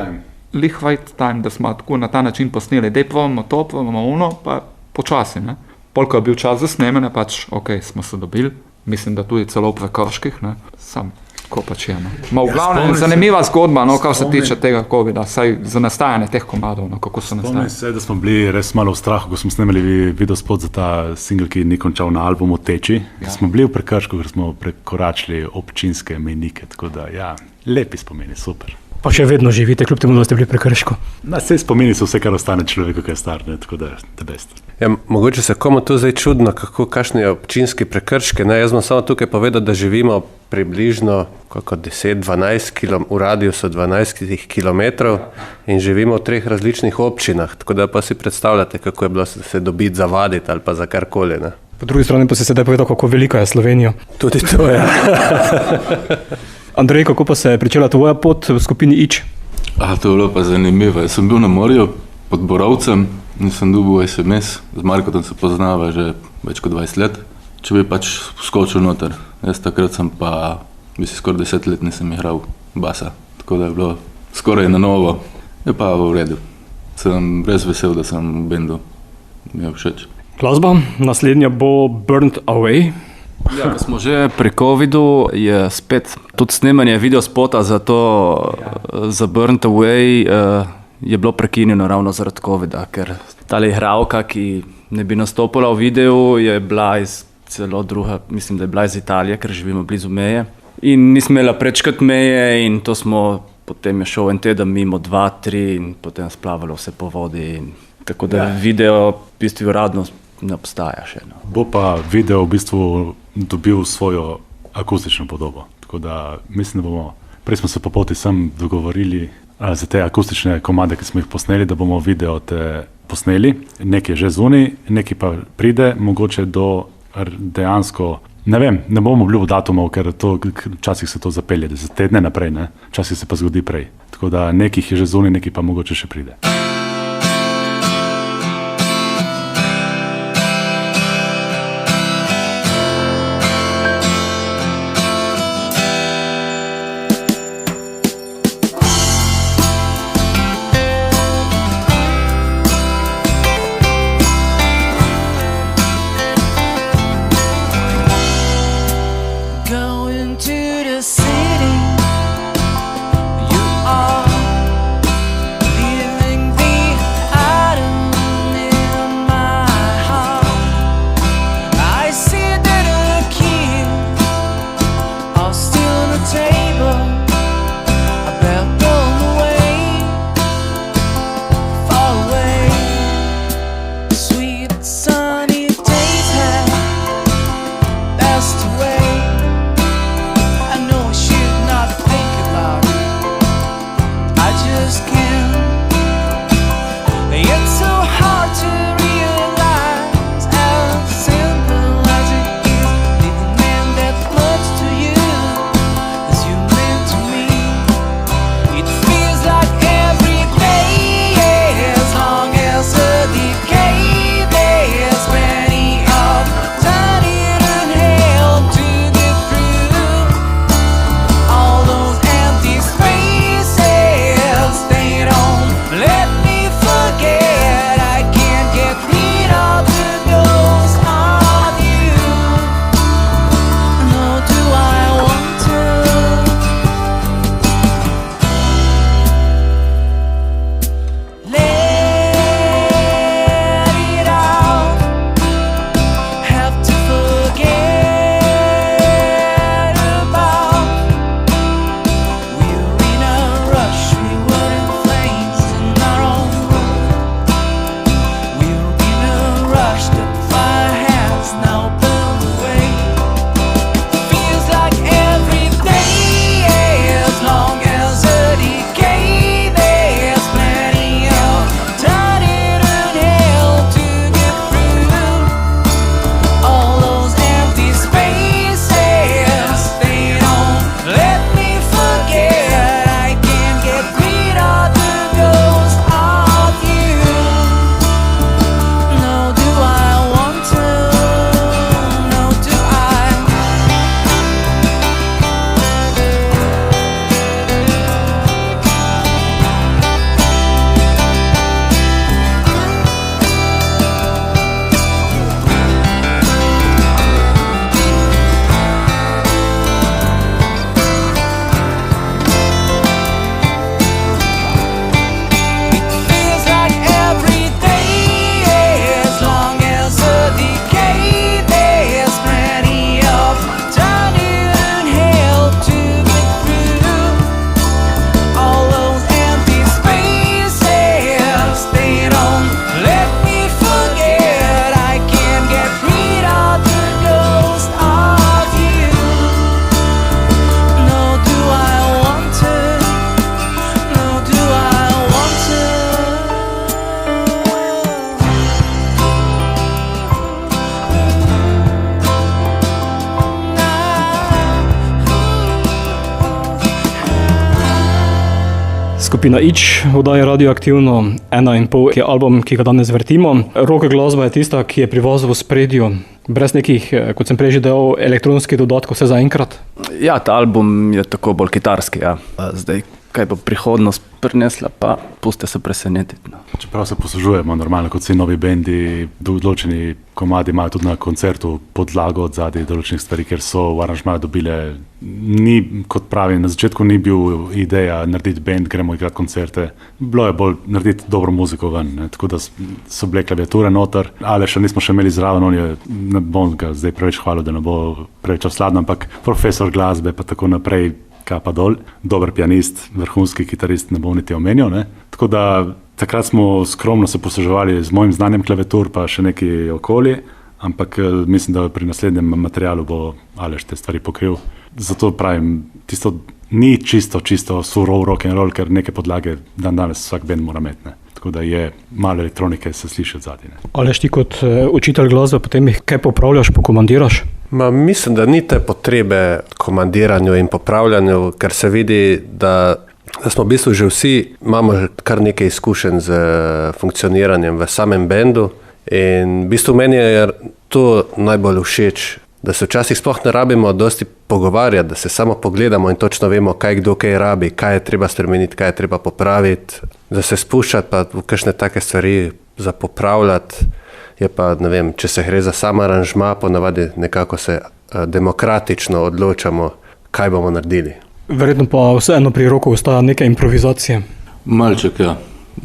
Lih Right Time, da smo tako na ta način posneli, dej probamo to, probamo ono, pa počasi, ne. Pol, ko je bil čas za snemanje, pač ok, smo se dobili, mislim, da tudi celo v Prekrških, ne, sam. Ko pač je, no. V glavnem, zanimiva zgodba, no, kar se tiče tega COVID-a, saj za nastajanje teh komadov, no, kako so nastajali. Spomnim se, da smo bili res malo v strahu, ko smo snemali videospot za ta single, ki ni končal na albumu Teči. Ja. Smo bili v Prekršku, ker smo prekoračili občinske mejnike, tako da ja, lepi spomini, super. Pa še vedno živite, kljub temu, da ste bili v Prekršku. Saj spomini so vse, kar ostane človeku, ki je star, ne, tako da the best. Ja, mogoče se komu to zdaj čudno, kakšni občinski prekrški. Ne? Jaz bom samo tukaj povedal, da živimo približno 10-12 km, v radiusu 12 km in živimo v 3 različnih občinah, tako da pa si predstavljate, kako je bilo se dobiti, zavaditi ali pa za karkoli. Ne? Po drugi strani pa si sedaj povedal, kako velika je Slovenija. Tudi to je. Andrej, kako pa se je pričela tvoja pot v skupini Ič? To je bilo pa zanimivo. Jaz sem bil na morju pod Borovcem in sem dobil SMS. Z Markotom se poznava že več kot 20 let. Če bi pač skočil noter. Jaz takrat sem pa, skoraj 10 let nisem igral basa. Tako da je bilo skoraj na novo. Je pa v redu. Sem res vesel, da sem v bendu. Mi je všeč. Glasba, naslednja bo Burnt Away. Ja, ko smo že pri COVID-u, je spet tudi snemanje videospota za to, za Burnt Away, je bilo prekinjeno ravno zaradi COVID-a, ker tale igralka, ki ne bi nastopila v videu, je bila iz celo druga, mislim, da je bila iz Italije, ker živimo blizu meje. In nismo imela prečkati meje in to smo, potem je šel en teden mimo 2-3 in potem splavalo vse po vodi. Tako da video v bistvu uradno ne obstaja še. No. Bo pa video v bistvu dobil svojo akustično podobo. Tako da mislim, da bomo, prej smo se po poti sem dogovorili za te akustične komade, ki smo jih posneli, da bomo video te posneli. Nekaj je že zunaj, nekaj pa pride, mogoče do dejansko, ne vem, ne bomo obljubil datumov, ker včasih se to zapelje, da se tedne naprej, ne? Včasih se pa zgodi prej. Tako da nekaj je že zunaj, nekaj pa mogoče še pride. Going to the city, you are leaving the Skupina Ič oddaja Radioaktivno, 1,5 je album, ki ga danes vrtimo. Rock glasba je tista, ki je pri vas v spredju, brez nekih, kot sem prej že dejal, elektronskih dodatkov, vse zaenkrat. Ja, ta album je tako bolj kitarski. Ja. Zdaj, kaj bo prihodnost prinesla, pa puste se presenetiti. No. Čeprav se poslužujemo normalno kot vsi novi bendi, določeni komadi imajo tudi na koncertu podlago od zadaj določenih stvari, ker so v aranžmaju dobile, ni, kot pravim, na začetku ni bil ideja narediti bend, gremo igrati koncerte, bilo je bolj narediti dobro muziko ven, ne? Tako da so bile klaviature noter, ali še nismo še imeli zraven, on je, ne bom ga zdaj preveč hvalil, da ne bo preveč osladno, ampak profesor glasbe pa tako naprej, kapa dol, dober pianist, vrhunski kitarist, ne bom niti omenil, ne? Tako da takrat smo skromno se posluževali z mojim znanjem klaviatur, pa še neki okoli, ampak mislim, da pri naslednjem materialu bo Aleš te stvari pokril. Zato pravim, tisto ni čisto surov rock and roll, ker neke podlage danes vsak band mora imeti, ne? Tako da je malo elektronike se sliši od zadaj. Aleš, ti kot učitelj glasbe, potem jih kaj popravljaš, pokomandiraš? Mislim, da ni te potrebe komandiranju in popravljanju, ker se vidi, da smo v bistvu že vsi, imamo že kar nekaj izkušenj z funkcioniranjem v samem bendu in v bistvu meni je to najbolj všeč, da se včasih sploh ne rabimo dosti pogovarjati, da se samo pogledamo in točno vemo, kaj kdo kaj rabi, kaj je treba spremeniti, kaj je treba popraviti, da se spuščati pa v kakšne take stvari za popravljati. Je pa, ne vem, če se gre za sam aranžma, ponavadi nekako se demokratično odločamo, kaj bomo naredili. Verjetno pa vseeno pri roku ostaja neke improvizacije. Malček, ja,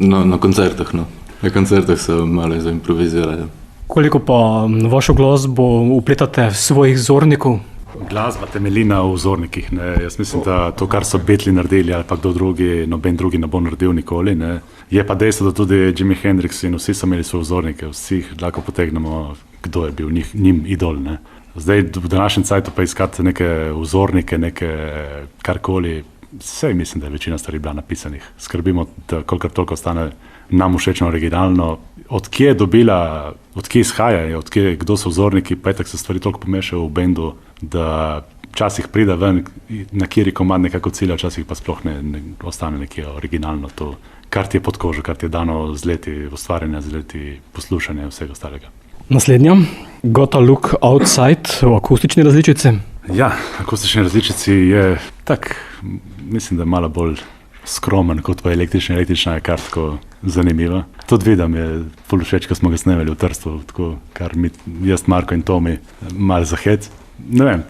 na koncertah, no. Na koncertah se malo zaimprovizirajo. Koliko pa vašo glasbo upletate svojih vzornikov? Glasba temelji na vzornikih, ne. Jaz mislim, da to, kar so Beatli naredili ali pa kdo drugi, noben drugi ne bo naredil nikoli, ne. Je pa dejstvo, da tudi Jimi Hendrix in vsi so imeli svoje vzornike, vsi lahko potegnemo, kdo je bil njim idol, ne. Zdaj v današnjem cajtu pa iskati neke vzornike, neke karkoli, vse mislim, da je večina stvari bila napisanih. Skrbimo, da kolikor toliko ostane nam všečno originalno. Od kje izhaja, kdo so vzorniki, pa je tako se stvari toliko pomešajo v bendu, da včasih pride ven, na kjeri komad nekako cilja, včasih pa sploh ne ostane nekje originalno to, kar ti je pod kožo, kar ti je dano z leti ustvarjanja, z leti poslušanja in vsega ostalega. Naslednja, Gotta Look Outside v akustični različici. Ja, akustični različici je tak, mislim, da je malo bolj skromen kot pa električna je kar tako zanimiva. Tudi vidim je ful všeč, ko smo ga snemali v Trstu, tako kar jaz, Marko in Tomi malo zahet. Ne vem,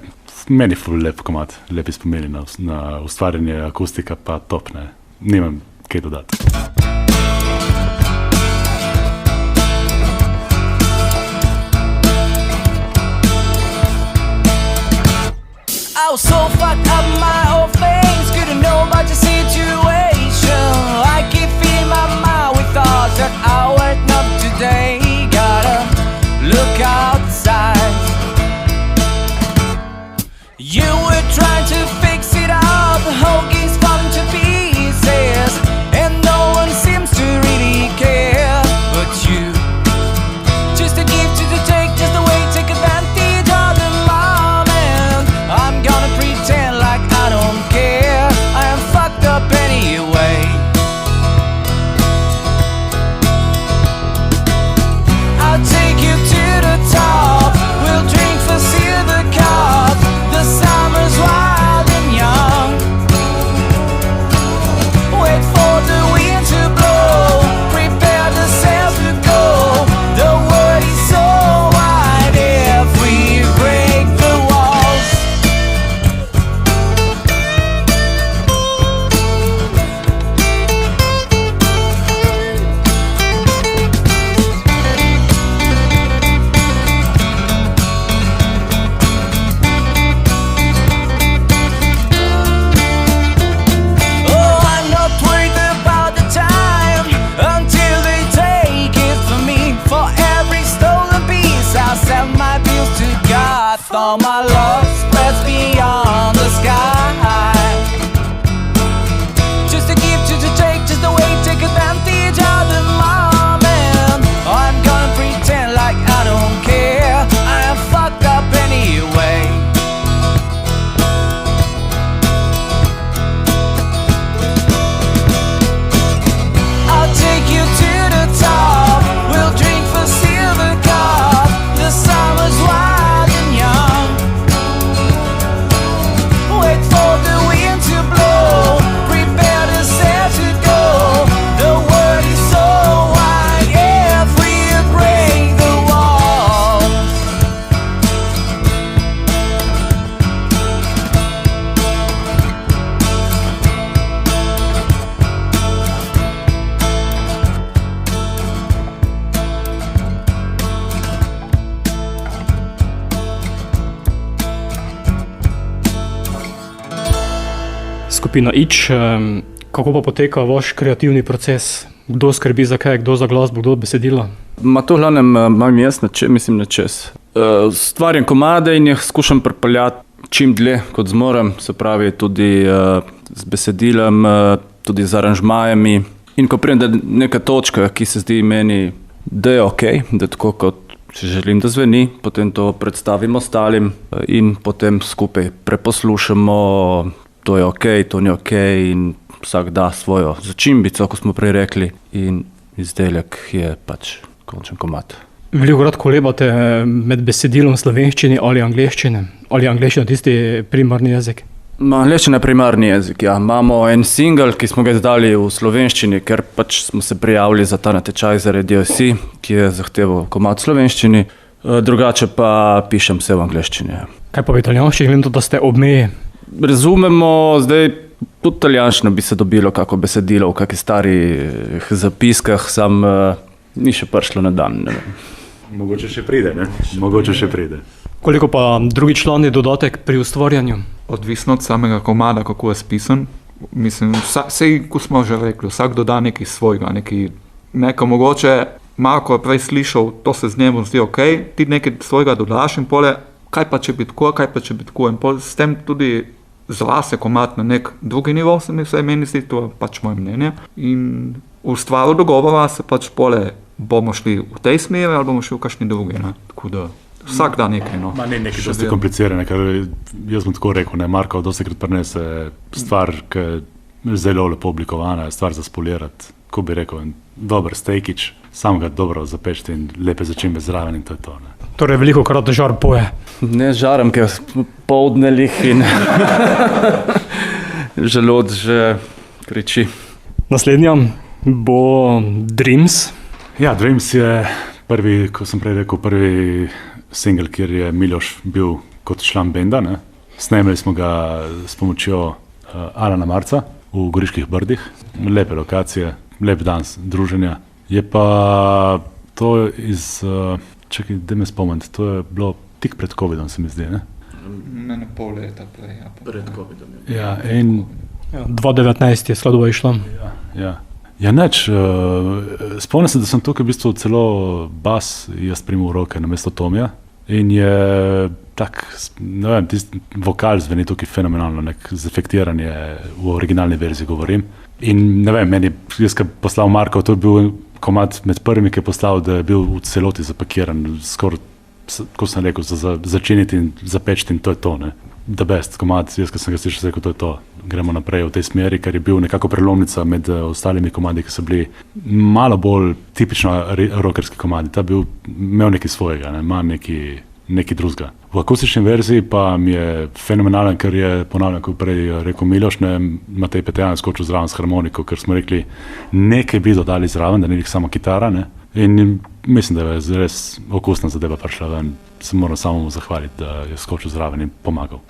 meni ful lep komad, lepi spomeni na ustvarjanje akustika, pa top, ne. Nimam kaj dodati. I was so fucked up my old face, couldn't know about your situation. I keep feeding my mind with thoughts that I went up today. Gotta look outside. You were trying to fix it up, the whole game's falling to pieces, and no one seems to really care but you. Just a gift to the take, just the way take advantage of the moment. I'm gonna pretend like I don't care, I am fucked up anyway. I'll take you to the top, we'll drink for silver cup. The summer's wild and young. Wait for the wind to blow, prepare the sails to go. The world is so wide if we break the walls. Oh, I'm not worried about the time until they take it from me. For every stolen piece, I'll send my bills to God. All my love spreads beyond the sky. Just a gift to take, just the way take advantage of the moment. I'm gonna pretend like I don't care, I am fucked up anyway. skupina Ič. Kako pa poteka vaš kreativni proces? Kdo skrbi za kaj, kdo za glasbo, kdo besedilo? Ma to glavnem imam jaz na čez. Stvarjam komade in jih skušam pripeljati čim dlje, kot zmorem, se pravi tudi z besedilom, tudi z aranžmajami. In ko pridem do neke točke, ki se zdi meni, da je ok, da je tako, kot si želim, da zveni, potem to predstavim ostalim in potem skupaj preposlušamo, to je ok, to ni ok in vsak da svojo začimbico, kot smo prej rekli, in izdelek je pač končen komad. Veliko krat kolebate med besedilom slovenščine ali angleščine? Ali je angleščina tisti primarni jezik? Angleščina je primarni jezik, ja. Imamo en single, ki smo ga izdali v slovenščini, ker pač smo se prijavili za ta natečaj za Radio C, ki je zahteval komad v slovenščini, drugače pa pišem vse v angleščini. Ja. Kaj pa v italijanščini, glede na to, da ste ob meji? Razumemo, zdaj tudi italijanščino bi se dobilo kako besedilo v kakih starih zapiskah, sam ni še prišlo na dan. Ne vem. Mogoče še pride, ne? Mogoče še pride. Koliko pa drugi člani dodatek pri ustvarjanju? Odvisno od samega komada, kako je spisan. Mislim, sej, ko smo že rekli, vsak doda nekaj svojega, nekaj mogoče, Marko je prej slišal, to se z njemu zdi ok, ti nekaj svojega dodaš in pole, kaj pa če bi tako, in pol s tem tudi zrase komad na nek drugi nivo, se mi meni zdi, to je pač moje mnenje. In v stvaru dogovora se pač pole bomo šli v tej smeri ali bomo šli v kakšni drugi, ne? Tako da vsak da nekaj, no. Ma ne nekaj dosti komplicirane, ker jaz bom tako rekel, ne, Marko dostikrat prinese stvar, ki je zelo lepo oblikovana, stvar za spolirati, ko bi rekel, dober stejkič, sam ga dobro zapečti in lepe začimbe zraven in to je to, ne. Torej veliko krat žar poje. Ne žaram, ker poldnelih in želod že kriči. Naslednja bo Dreams. Ja, Dreams je prvi, ko sem prej rekel, prvi single, kjer je Miloš bil kot član benda, ne. Snemali smo ga s pomočjo Alana Marca v Goriških Brdih, lepe lokacije, lep dan druženja. Je pa to iz, čakaj, da me spomniti, to je bilo tik pred Covidom, se mi zdi, ne? Ne pol leta prej. Ja, pred Covidom. Ja, in 2019 je skladba išla. Ja. Ja, neč, spomnim se, da sem tukaj v bistvu celo bas jaz primil v roke namesto Tomija in je tak, ne vem, tisti vokal zveni tukaj fenomenalno, nek zefektiranje v originalni verziji govorim. In ne vem, jaz kad poslal Marko, to je bil komad med prvimi, ki je poslal, da je bil v celoti zapakiran, skoraj, ko sem rekel, za začiniti in zapečiti in to je to, ne. The best komad, jaz kad sem ga slišal, rekel, to je to. Gremo naprej v tej smeri, ker je bil nekako prelomnica med ostalimi komadi, ki so bili malo bolj tipično rockerski komadi. Ta bil imel nekaj svojega, ne, ima nekaj drugega. V akustični verziji pa mi je fenomenalen, ker je, ponavljam, kot prej rekel Miloš, ne, Matej Petejan skočil zraven s harmoniko, ker smo rekli, nekaj bi dodali zraven, da ni samo kitara, ne. In mislim, da je res okusna zadeva prišla ven. Se moram samo zahvaliti, da je skočil zraven in pomagal.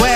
When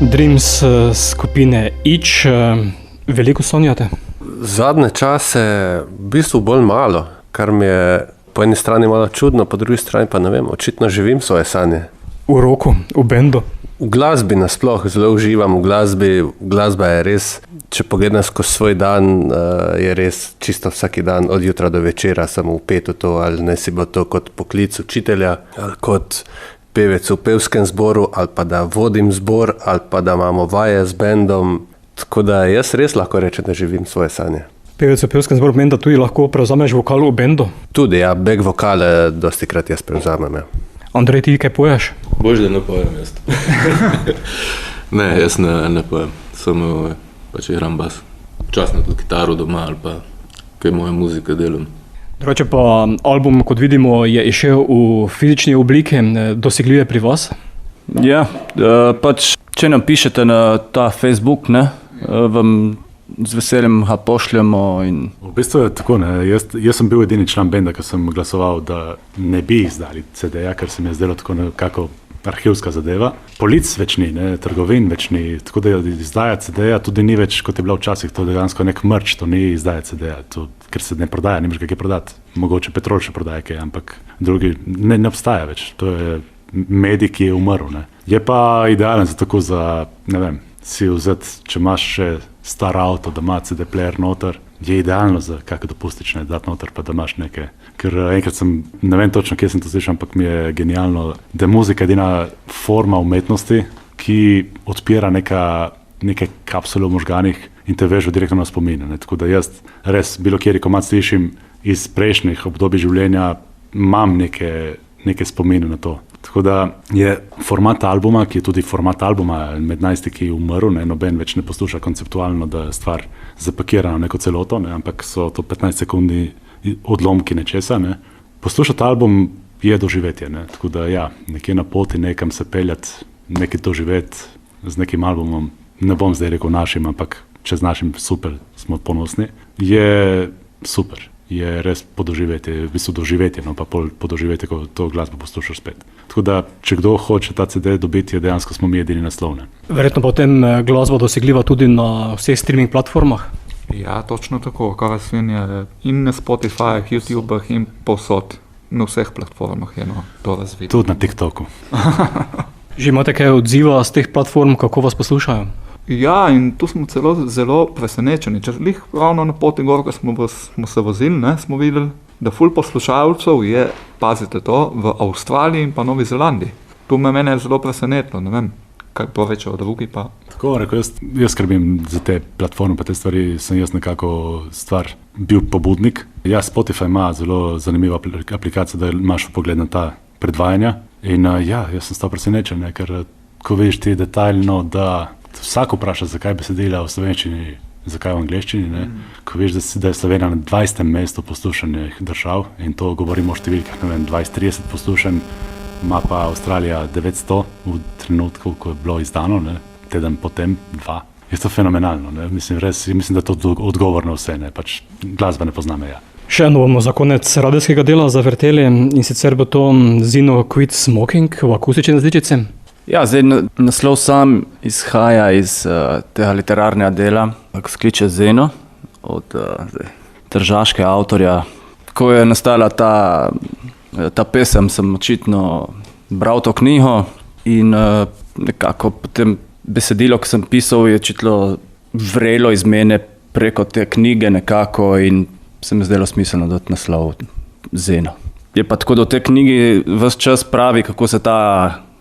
Dreams skupine Ič, veliko sanjate? Zadnje čase v bistvu bolj malo, kar mi je po eni strani malo čudno, po drugi strani pa ne vem, očitno živim svoje sanje. V roku, v bendu? V glasbi nasploh zelo uživam, v glasbi, glasba je res, če pogledam skozi svoj dan, je res čisto vsak dan od jutra do večera sem vpet v to, ali ne si bo to kot poklic učitelja, ali kot pevec v pevskem zboru, ali pa da vodim zbor, ali pa da imamo vaje z bendom. Tako da jaz res lahko rečem, da živim svoje sanje. Pevec v pevskem zboru pomeni, da tudi lahko prevzameš vokal v bendu? Tudi, ja, back vokale dosti krat jaz prevzamem, ja. Andrej, ti kaj poješ? Bož, da ne pojem jaz. Ne, jaz ne pojem, samo pač igram bas. Včasno tudi kitaro doma ali pa kaj moje muzike delam. Drugače pa album, kot vidimo, je išel v fizični obliki, dosegljiv je pri vas? Ja, pač če nam pišete na ta Facebook, ne, vam z veseljem ga pošljemo in V bistvu je tako, ne. Jaz sem bil edini član benda, ki sem glasoval, da ne bi izdali CD-ja, ker se mi je zdelo tako nekako arhivska zadeva. Polic več ni, ne, trgovin več ni, tako da izdaja CD-ja tudi ni več, kot je bila včasih, to dejansko nek merch, to ni izdaja CD-ja, ker se ne prodaja, nimaš kaj prodati. Mogoče Petrol še prodaja kaj, ampak drugi ne obstaja več, to je medij, ki je umrl, ne. Je pa idealen za tako za, ne vem, si vzeti, če imaš še star avto, da ima CD player noter, je idealno za kakšne dopustične dati noter, pa da imaš nekaj. Ker enkrat sem, ne vem točno, kje sem to slišal, ampak mi je genialno, da je muzika edina forma umetnosti, ki odpira neke kapsule v možganih in te veže direktno na spomine. Ne. Tako da jaz res bilo kjeri komad slišim iz prejšnjih obdobij življenja, imam neke spomine na to. Tako da je format albuma, ki je tudi format albuma med najstniki umrl, ne, noben več ne posluša konceptualno, da je stvar zapakirana v neko celoto, ne, ampak so to 15 sekundi odlomki nečesa. Ne. Poslušati album je doživetje, ne, tako da ja, nekje na poti nekam se peljati, nekaj doživeti z nekim albumom, ne bom zdaj rekel našim, ampak če z našim super, smo ponosni, je super. Je res podoživetje, v bistvu doživetje, no pa podoživetje, ko to glasbo poslušaš spet. Tako da, če kdo hoče ta CD dobiti, je dejansko smo mi edini naslov. Ne. Verjetno potem glasba dosegljiva tudi na vseh streaming platformah? Ja, točno tako, kar svin je in na Spotify, YouTubeh in povsod, na vseh platformah je to razvidno. Tudi na TikToku. Že imate kaj odziva z teh platform, kako vas poslušajo? Ja, in tu smo celo zelo presenečeni. Če lih ravno na poti gor, ko smo se vozili, ne, smo videli, da ful poslušalcev je, pazite to, v Avstraliji in pa Novi Zelandiji. Tu mene je zelo presenetilo, ne vem, kaj poveče od drugi pa. Tako rekel, jaz skrbim za te platforme, pa te stvari, sem jaz nekako bil pobudnik. Ja, Spotify ima zelo zanimivo aplikacijo, da imaš pogled na ta predvajanja. In ja, jaz sem stal presenečen, ne, ker ko vidiš ti detaljno, da vsak vpraša, zakaj besedila v slovenščini, zakaj v angleščini, ne? Ko veš, da je Slovenija na 20. mestu poslušanih držav in to govorimo o številkah, ne vem, 20-30 poslušanj, ima pa Avstralija 900 v trenutku, ko je bilo izdano, ne? Teden potem 2. Je to fenomenalno, ne? Mislim, da je to odgovor na vse, ne? Pač glasba ne pozna meja. Še eno bomo za konec radijskega dela zavrteli in sicer bo to Zino Quit Smoking v akustični različici. ja, zdaj naslov sam izhaja iz tega literarnega dela, kako se kliče Zeno, od tržaškega avtorja. Ko je nastala ta pesem, sem očitno bral to knjigo in nekako potem besedilo, ki sem pisal, je očitno vrelo iz mene preko te knjige nekako in se mi zdelo smiselno dati naslov Zeno. Je pa tako, da v tej knjigi ves čas pravi, kako se ta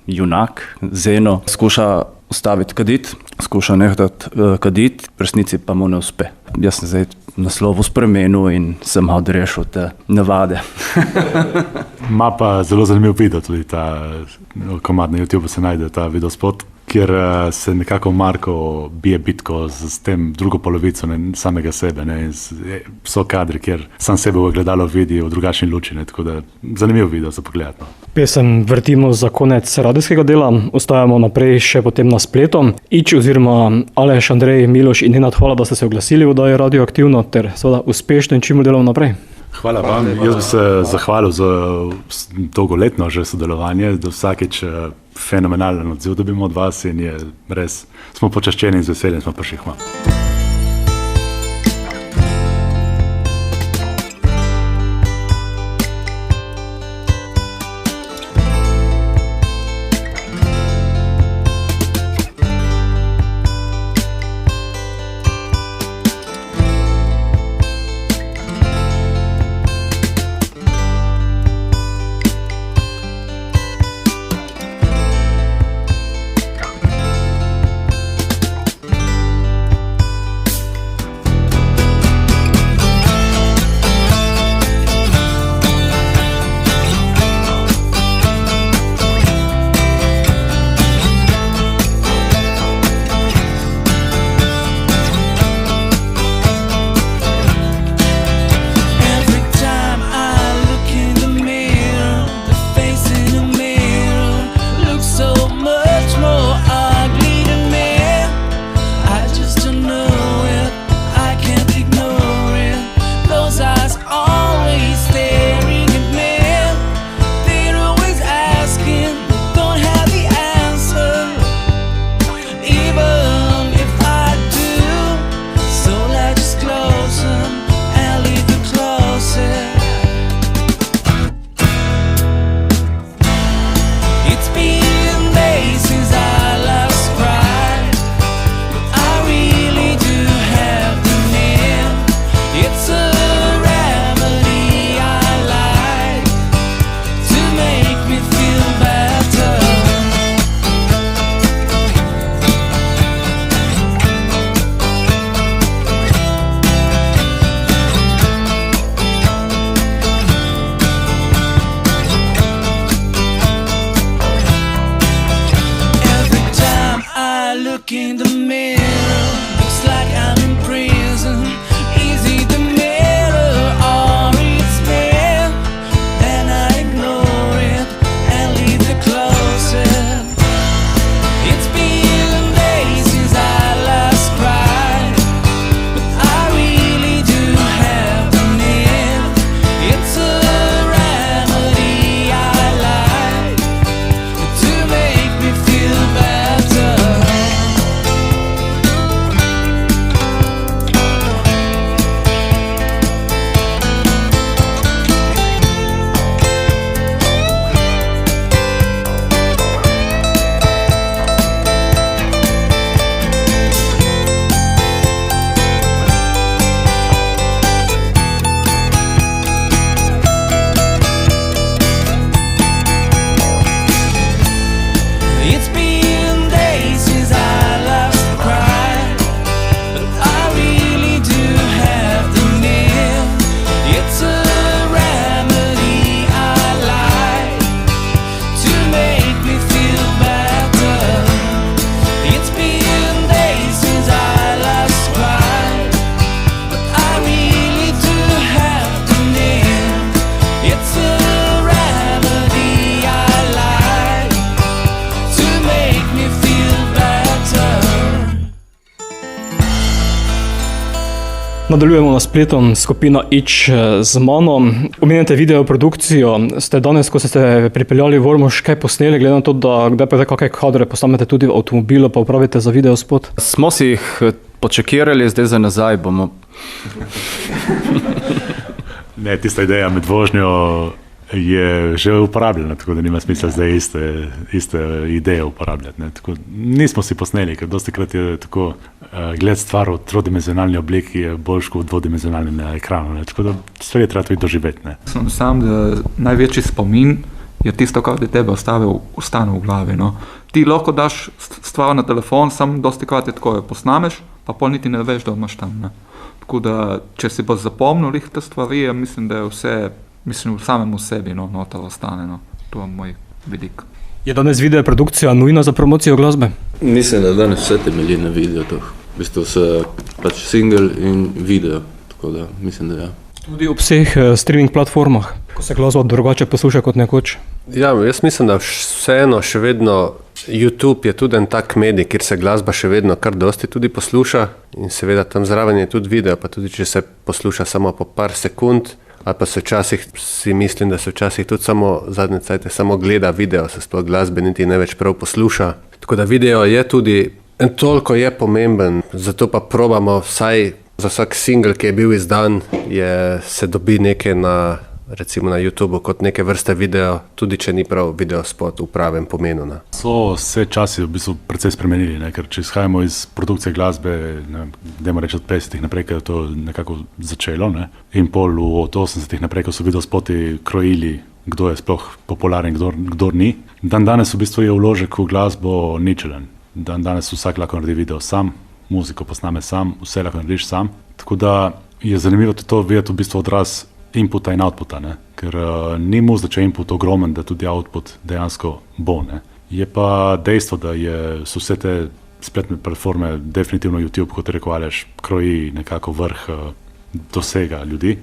junak Zeno skuša ustaviti kaditi, skuša nehtati kaditi, v resnici pa mu ne uspe. Jaz sem zdaj naslovu spremenil in sem odrešil te navade. Ma pa zelo zanimiv video, tudi ta komad na YouTubeu se najde ta videospot, kjer se nekako Marko bije bitko s tem drugo polovico samega sebe. Ne, so kadri, kjer sam sebe v ogledalo vidi v drugačni luči, ne, tako da zanimiv video za pogled. No. Pesem vrtimo za konec radijskega dela, ostajamo naprej še potem na spletu. Ič oziroma Aleš, Andrej, Miloš in Nenad, hvala, da ste se oglasili v oddaji Radioaktivno ter seveda uspešno in čim bolj delamo naprej. Hvala vam. Jaz bi se zahvalil za dolgoletno že sodelovanje, da vsakeč fenomenalen odziv dobimo od vas in je res, smo počaščeni in z veseljem smo prišli k vam. Nadaljujemo na spletu skupina Ič z mano. Omenjate video produkcijo. Ste danes, ko ste pripeljali v Ormož, kaj posneli, glede na to, da kdaj pa kakšne kadre posnamete tudi v avtomobilu, pa upravite za video spot? Smo si jih počekirali, zdaj za nazaj bomo. Ne, tista ideja med vožnjo je že uporabljena, tako da nima smisla zdaj iste ideje uporabljati. Ne. Tako, nismo si posneli, ker dostikrat je tako gled stvar v trodimenzionalni obliki je boljš kot v dvodimenzionalnem ekranu. Ne. Tako da stvari je treba tudi doživeti. Ne. Sam, da največji spomin je tisto, kar ti tebe ostane v glavi. No. Ti lahko daš stvar na telefon, sam dostikrat je tako, jo posnameš, pa pol niti ne veš, da imaš tam. Ne. Tako da, če si boš zapomnil te stvari, mislim, da je vse v samem sebi noter ostane. No. To je moj vidik. Je danes video produkcija nujna za promocijo glasbe? Mislim, da danes vse temelji na video. V bistvu vse pač single in video. Tako da mislim, da ja. Tudi ob vseh streaming platformah, ko se glasba drugače posluša kot nekoč? Ja, jaz mislim, da vseeno še vedno YouTube je tudi en tak medij, kjer se glasba še vedno kar dosti tudi posluša in seveda tam zraven je tudi video, pa tudi če se posluša samo po par sekund, ali pa se včasih, si mislim, da se včasih tudi samo zadnje cajte samo gleda video, se sploh glasbe niti ne več prav posluša. Tako da video je tudi, in toliko je pomemben, zato pa probamo vsaj za vsak single, ki je bil izdan, se dobi nekaj recimo na YouTubeu kot neke vrste video, tudi če ni prav videospot v pravem pomenu. Ne. So se časi v bistvu precej spremenili, ne? Ker če izhajamo iz produkcije glasbe, dajmo reči od 50-ih naprej, ko je to nekako začelo, ne? In pol od 80-ih naprej, ko so videospoti krojili, kdo je sploh popularen, kdo ni. Danes v bistvu je vložek v glasbo ničelen. Danes vsak lahko naredi video sam, muziko posname sam, vse lahko narediš sam. Tako da je zanimivo to videti v bistvu odraz inputa in outputa, ne? Ker ni muzda, če je input ogromen, da tudi output dejansko bo. Ne? Je pa dejstvo, da so vse te spletne platforme, definitivno YouTube, kot rekel Aleš, kroji nekako vrh dosega ljudi.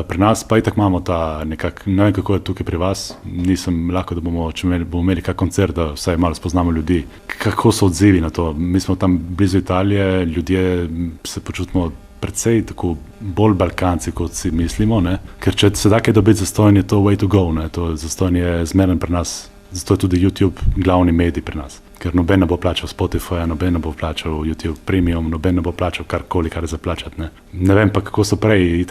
Pri nas pa itak imamo ta nekako, ne vem kako je tukaj pri vas, nisem lahko, da bomo imeli kak koncert, da vsaj malo spoznamo ljudi, kako so odzivi na to. Mi smo tam blizu Italije, ljudje se počutimo predvsej tako bolj Balkanci, kot si mislimo, ne? Ker če se da kaj dobiti zastojn, je to way to go, ne? To zastojn je zmeren pri nas, zato je tudi YouTube glavni medij pri nas. Ker noben ne bo plačal Spotify, noben ne bo plačal YouTube Premium, noben ne bo plačal karkoli, kar je za plačati. Ne vem pa, kako so prej,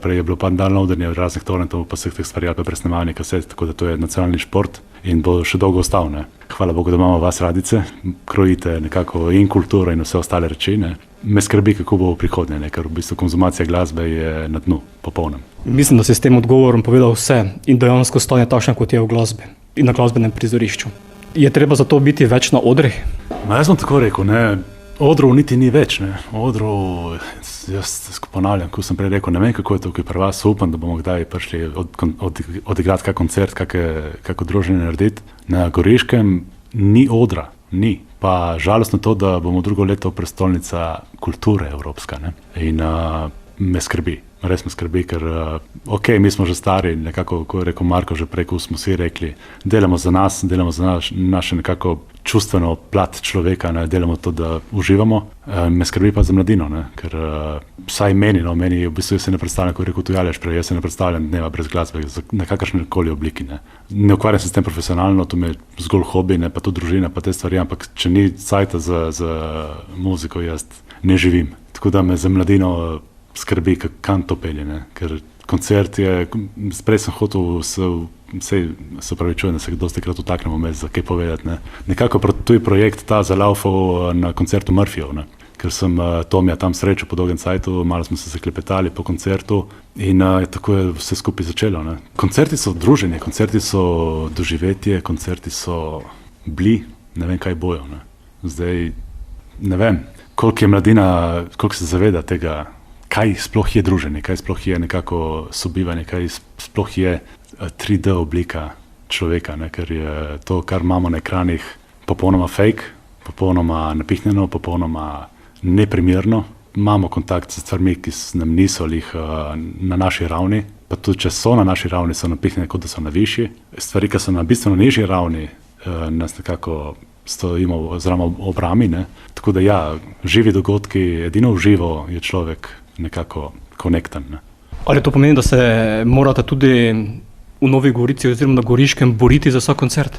prej je bilo pa downloadanje raznih torrentov, pa vseh teh stvari, ali pa presnemavanje kaset, tako da to je nacionalni šport in bo še dolgo ostal. Ne? Hvala Bogu, da imamo vas radice, krojite nekako in kulturo in vse ostale reči. Ne? Me skrbi, kako bo v prihodnje, ne? Ker v bistvu konzumacija glasbe je na dnu, popolnem. Mislim, da si s tem odgovorom povedal vse in dejansko stanje takšno, kot je v glasbi in na glasbenem prizorišču. Je treba zato biti več na odrih? Jaz bom tako rekel, ne, odrov niti ni več, ne. Odrov, jaz ponavljam, ko sem prej rekel, ne vem, kako je to, ki pri vas, upam, da bomo kdaj prišli odigrati kak koncert, kako druženje narediti. Na Goriškem ni odra, ni. Pa žalostno to, da bomo drugo leto prestolnica kulture evropska, ne. In me skrbi. Res me skrbi, ker mi smo že stari, nekako, ko je rekel Marko že prej, ko smo vsi rekli, delamo za nas, delamo za naše nekako čustveno plat človeka, ne, delamo to, da uživamo. Me skrbi pa za mladino, ne, ker vsaj meni v bistvu jaz se ne predstavljam, ko je rekel tu Aleš prej, jaz se ne predstavljam dneva brez glasbe, na kakršnekoli obliki, ne. Ne ukvarjam se s tem profesionalno, to mi je zgolj hobi, ne, pa to družina, pa te stvari, ampak če ni cajta za muziko, jaz ne živim. Tako da me za mladino skrbi, kam to pelje, ne? Ker koncert je, prej sem hotel se opravičujem, da se dosti krat utaknemo med za kaj povedati, ne? Nekako tu je projekt ta zalaufal na koncertu Murphyjev, ne? Ker sem Tomija tam srečal po dolgem cajtu, malo smo se zaklepetali po koncertu in tako je vse skupaj začelo, ne? Koncerti so druženje, koncerti so doživetje, koncerti so ne vem kaj bojo, ne? Zdaj, ne vem, koliko je mladina, koliko se zaveda tega, kaj sploh je druženje, kaj sploh je nekako sobivanje, kaj sploh je 3D oblika človeka, ne? Ker je to, kar imamo na ekranih, popolnoma fake, popolnoma napihnjeno, popolnoma neprimerno. Imamo kontakt s stvarmi, ki nam niso na naši ravni, pa tudi če so na naši ravni, so napihnjene, kot da so na višji. Stvari, ki so na bistveno nižji ravni, nas nekako stojimo oziroma obrami, ne? Tako da ja, živi dogodki, edino v živo je človek nekako konektan. Ne? Ali to pomeni, da se morate tudi v Novi Gorici oziroma na Goriškem boriti za vsak koncert,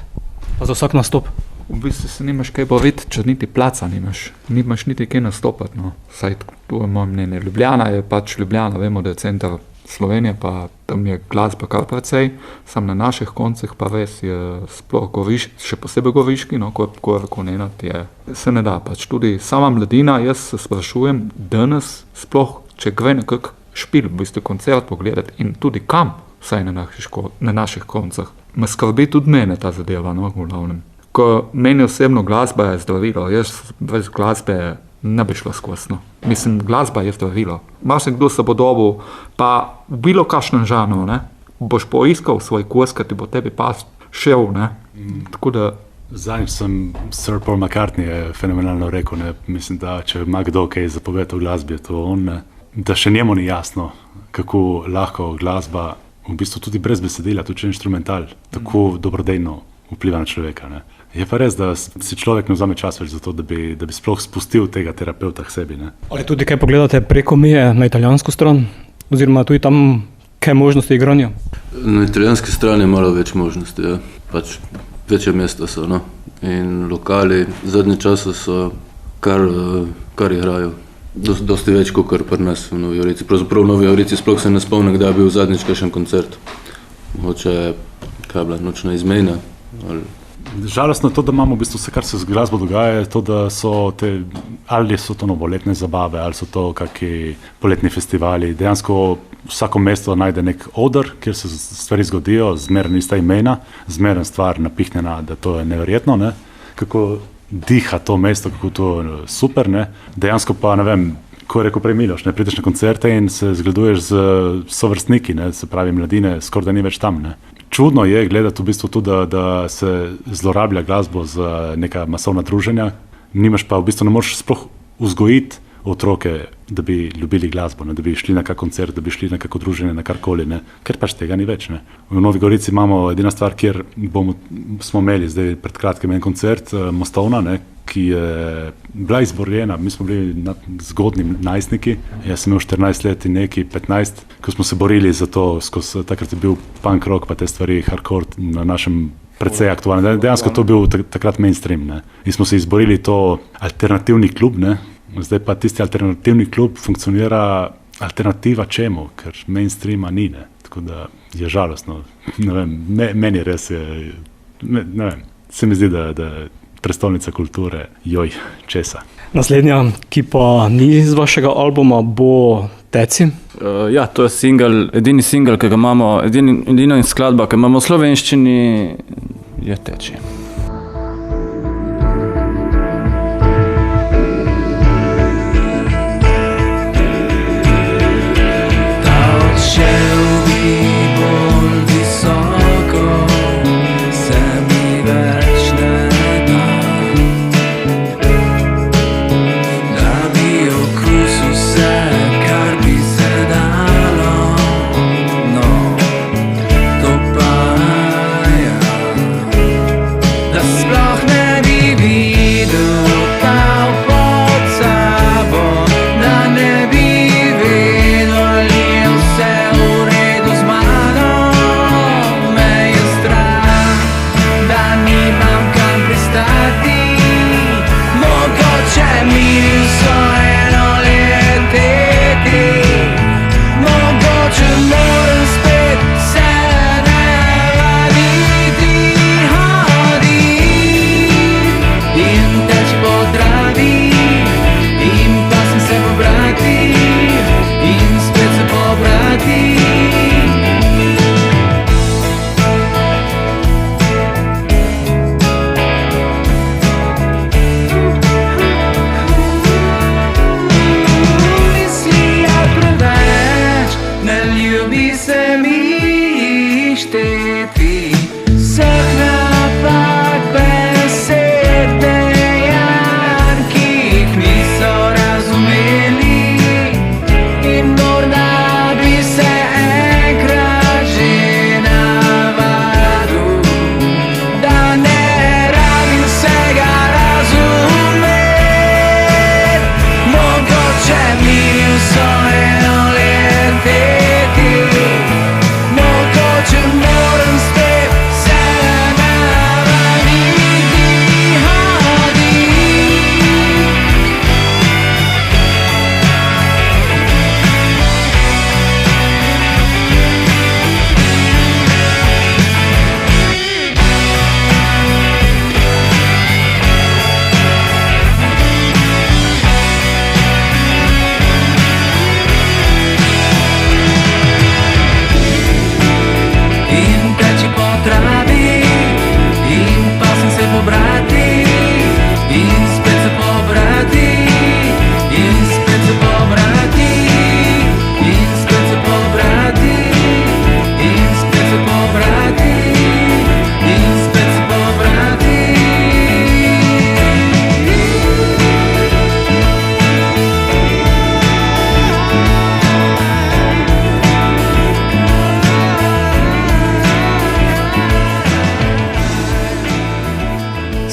pa za vsak nastop? V bistvu se nimaš kaj boriti, če niti placa nimaš. Nimaš niti kaj nastopati. No. Saj to je moje mnenje. Ljubljana je pač Ljubljana, vemo, da je center Slovenije, pa tam je glasba kar precej, sam na naših koncih pa res je sploh še posebej goriški, no, ko je rekel Nenad, se ne da pač. Tudi sama mladina, jaz se sprašujem danes sploh, če gre nekak špil, v bistvu koncert pogledati in tudi kam, vsaj na naših koncah. Me skrbi tudi mene ta zadeva, no, v glavnem. Ko meni osebno glasba je zdravilo, jaz brez glasbe ne bi šlo skozi. No. Mislim, glasba je zdravilo. Marsikdo se bo dobil, pa v bilo kakšnem žanru, ne, boš poiskal svoj kos, ki ti bo tebi pas šel, ne. Tako da... Zadnjič Sir Paul McCartney je fenomenalno rekel, ne, mislim, da če ima kdo kaj zapovedati v glasbi, je to on, ne, da še njemu ni jasno, kako lahko glasba, v bistvu tudi brez besedila, tudi instrumental, tako dobrodejno vpliva na človeka, ne. Je pa res, da si človek ne vzame čas več za to, da bi sploh spustil tega terapeuta k sebi. Ne? Ali tudi kaj pogledate preko meje na italijansko stran? Oziroma tudi tam kaj možnosti igranja? Na italijanski strani je malo več možnosti, ja. Pač večje mesta so, no. In lokali zadnje čase so kar igrajo. Dosti več kot pri nas v Novi Gorici. Pravzaprav v Novi Gorici sploh se ne spomnim, kdaj je bil zadnjič kakšen koncert. Mogoče, kaj je bila, nočna izmena. Žalostno je to, da imamo v bistvu vse, kar se z glasbo dogaja, je to, da so ali so to novoletne zabave, ali so to kakšni poletni festivali. Dejansko vsako mesto najde nek oder, kjer se stvari zgodijo, zmeraj ista imena, zmeraj stvar napihnjena, da to je neverjetno, ne? Kako diha to mesto, kako to super, ne? Dejansko pa, ne vem, ko je rekel prej Miloš, ne, prideš na koncerte in se zgleduješ z sovrstniki, ne, se pravi mladine, skoraj da ni več tam, ne. Čudno je gledati v bistvu tudi, da se zlorablja glasbo za neka masovna druženja, nimaš pa v bistvu ne moreš sploh vzgojiti otroke, da bi ljubili glasbo, ne, da bi šli na kak koncert, da bi šli na kako druženje, na karkoli, ne, ker pač tega ni več, ne. V Novi Gorici imamo edina stvar, kjer smo imeli zdaj pred kratkim en koncert, Mostovna, ne, ki je bila izborjena, mi smo bili zgodni najstniki, jaz sem imel 14 let in neki 15, ko smo se borili za to, takrat je bil punk rock pa te stvari, hardcore na našem precej aktualno, dejansko to bil takrat mainstream, ne. In smo se izborili to alternativni klub, ne, zdaj pa tisti alternativni klub funkcionira alternativa čemu, ker mainstreama ni, ne, tako da je žalostno, ne vem, meni res je, ne vem, se mi zdi, da prestolnica kulture, joj, česa. Naslednja, ki pa ni z vašega albuma, bo Teci. Ja, to je edini singel, ki ga imamo, edina skladba, ki imamo v slovenščini, je Teči.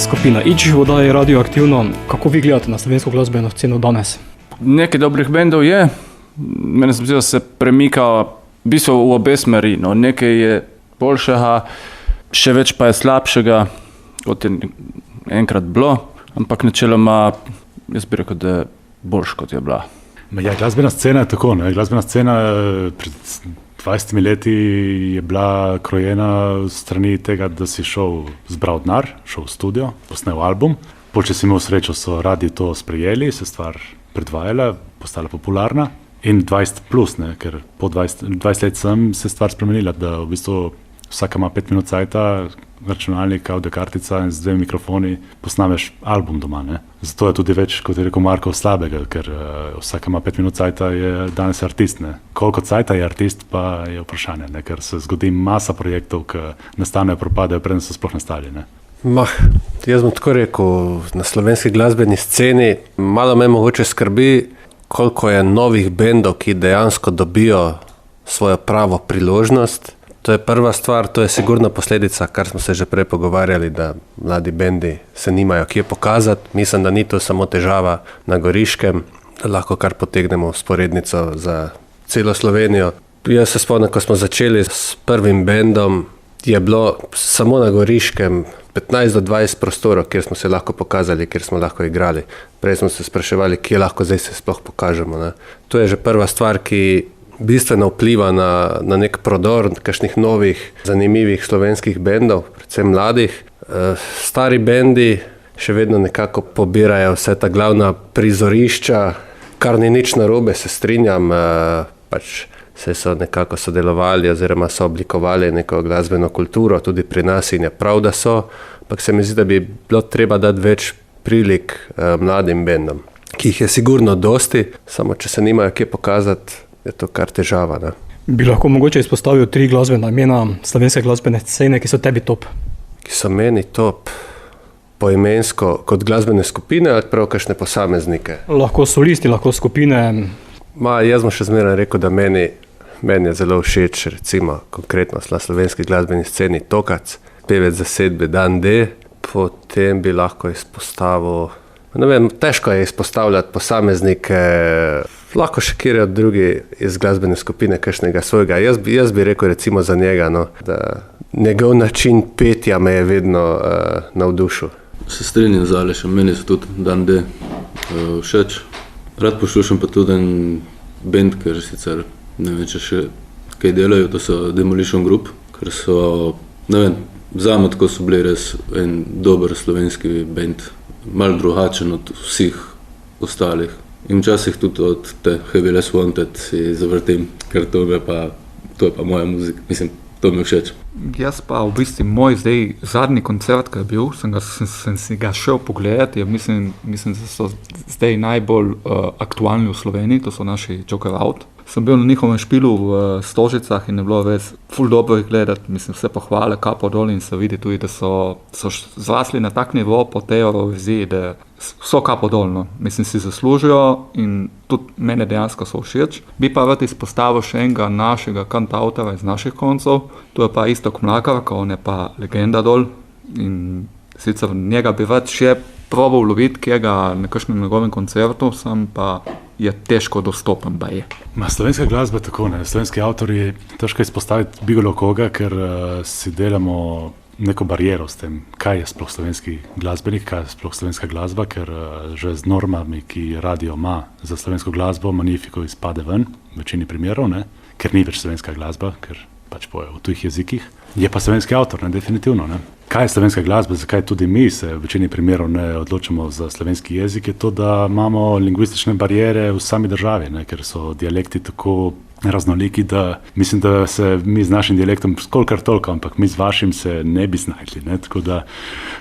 Skupina Ič v oddaji Radioaktivno. Kako vi gledate na slovensko glasbeno sceno danes? Nekaj dobrih bendov je, meni se zdi, da se premika v bistvu v obe smeri. No. Nekaj je boljšega, še več pa je slabšega, kot je enkrat bilo, ampak načeloma jaz bi rekel, da je boljš, kot je bila. Ja, glasbena scena je tako. Ne? Glasbena scena pred 20 leti je bila krojena strani tega, da si šel zbral denar, šel v studio, posnel album. Če si imel srečo, so radi to sprejeli, se stvar predvajala, postala popularna. In 20 plus, ne? Ker po 20 let sem se stvar spremenila, da v bistvu vsaka ima 5 minut cajta, računalnik, audiokartica in z 2 mikrofoni posnameš album doma. Ne? Zato je tudi več, kot je rekel Marko, slabega, ker vsaka ima 5 minut cajta, je danes artist. Ne? Koliko cajta je artist, pa je vprašanje, ne? Ker se zgodi masa projektov, ki nastanejo, propadajo, preden so sploh nastali. Ne? Jaz bom tako rekel, na slovenski glasbeni sceni malo me mogoče skrbi, koliko je novih bendov, ki dejansko dobijo svojo pravo priložnost. To je prva stvar, to je sigurno posledica, kar smo se že prej pogovarjali, da mladi bendi se nimajo kje pokazati. Mislim, da ni to samo težava na Goriškem, da lahko kar potegnemo sporednico za celo Slovenijo. Jaz se spomnim, ko smo začeli s prvim bendom, je bilo samo na Goriškem 15 do 20 prostorov, kjer smo se lahko pokazali, kjer smo lahko igrali. Prej smo se spraševali, kje lahko zdaj se sploh pokažemo. Ne? To je že prva stvar, ki bistveno vpliva na nek prodor kakšnih novih, zanimivih slovenskih bendov, predvsem mladih. Stari bendi še vedno nekako pobirajo vse ta glavna prizorišča, kar ni nič narobe, se strinjam, pač se so nekako sodelovali oziroma so oblikovali neko glasbeno kulturo tudi pri nas in je prav, da so, ampak se mi zdi, da bi bilo treba dati več prilik mladim bendom, ki jih je sigurno dosti, samo če se nimajo kje pokazati, je to kar težava. Ne? Bi lahko mogoče izpostavil 3 glasbena imena slovenske glasbene scene, ki so tebi top? Ki so meni top poimensko kot glasbene skupine ali prav kakšne posameznike? Lahko solisti, lahko skupine. Jaz bom še zmeraj rekel, da meni je zelo všeč, recimo konkretno na slovenski glasbeni sceni Tokac, pevec zasedbe Dan D, potem bi lahko izpostavil, ne vem, težko je izpostavljati posameznike, lahko še kjer od drugi iz glasbene skupine kakšnega svojega. Jaz bi rekel recimo za njega, no, da njegov način petja me je vedno navdušil. Se strinjam z Alešem, meni so tudi Dan D všeč. Rad poslušam pa tudi en band, ker sicer ne vem, če še kaj delajo, to so Demolition Group, ker so, ne vem, zame tako so bili res en dober slovenski band, malo drugačen od vseh ostalih. In včasih tudi od te Heavy Less Wanted si zavrtim, ker to je pa moja muzika, mislim, to mi je všeč. Jaz pa v bistvu moj zdaj zadnji koncert, ki je bil, sem si ga šel pogledati, mislim, da so zdaj najbolj aktualni v Sloveniji, to so naši Joker Out. Sem bil na njihovem špilu v Stožicah in je bilo res ful dobro jih gledati, mislim, vse pohvale, kapo dol in se vidi tudi, da so zrasli na tak nivo po tej Euroviziji, da so kapo dol, no. Mislim, si zaslužijo in tudi mene dejansko so všeč. Bi pa rad izpostavil še enega našega kantautora iz naših koncev, to je pa Iztok Mlakar, on je pa legenda dol in sicer njega bi rad še probal loviti, kje ga na kakšnem njegovem koncertu, sam pa je težko dostopen baje. Slovenska glasba tako, ne. Slovenski avtorji težko izpostaviti bigolo koga, ker si delamo neko bariero s tem, kaj je sploh slovenski glasbenik, kaj je sploh slovenska glasba, ker že z normami, ki radio ima za slovensko glasbo, Magnifico izpade ven, v večini primerov, ne, ker ni več slovenska glasba, ker pač pojejo v tujih jezikih. Je pa slovenski avtor, ne, definitivno. Ne. Kaj je slovenska glasba, zakaj tudi mi se v večini primerov ne odločamo za slovenski jezik, je to, da imamo lingvistične bariere v sami državi, ne, ker so dialekti tako raznoliki, da mislim, da se mi z našim dialektom kolikor toliko, ampak mi z vašim se ne bi znašli. Ne, tako da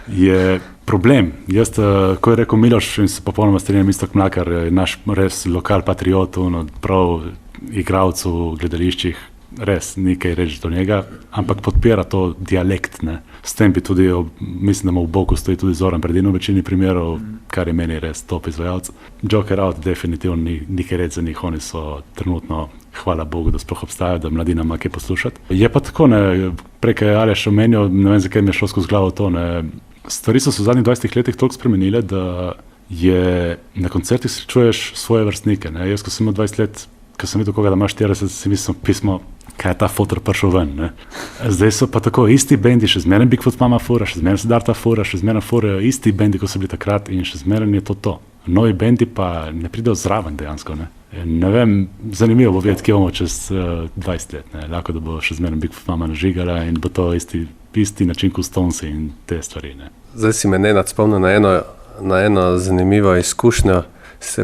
je problem. Jaz, ko je rekel Miloš, in se popolnoma strinjam, Iztok Mlakar je naš res lokal patriot, prav igralec v gledališčih, res ni kaj reči do njega, ampak podpira to dialekt. Ne. S tem bi tudi, mislim, da mu v boku stoji tudi Zoran Predin v večini primerov, kar je meni res top izvajalec. Joker Out definitivno ni kaj reči za njih, oni so trenutno, hvala Bogu, da sploh obstajajo, da mladina ima kaj poslušati. Je pa tako, ne, prej je Aleš omenil, ne vem, zakaj mi je šlo skozi glavo to, ne, stvari so se v zadnjih 20 letih toliko spremenile, da je na koncertih srečuješ svoje vrstnike. Ne. Jaz, ko sem imel 20 let, ko sem videl koga, da ima 40, si mislim pismo, kaj je ta fotor prišel ven. Ne. Zdaj so pa tako isti bendi, še zmeraj Bigfoot Mama fura, še zmeraj Siddharta fura, še zmeraj furajo isti bendi, kot so bili takrat in še zmeraj je to. Novi bendi pa ne pridejo zraven dejansko. Ne vem, zanimivo bo videti, kje bomo čez 20 let. Ne. Lahko, da bo še zmeraj Bigfoot Mama nažigala in bo to isti način kot Stonesi in te stvari. Ne. Zdaj si me Nenad spomnil na eno zanimivo izkušnjo.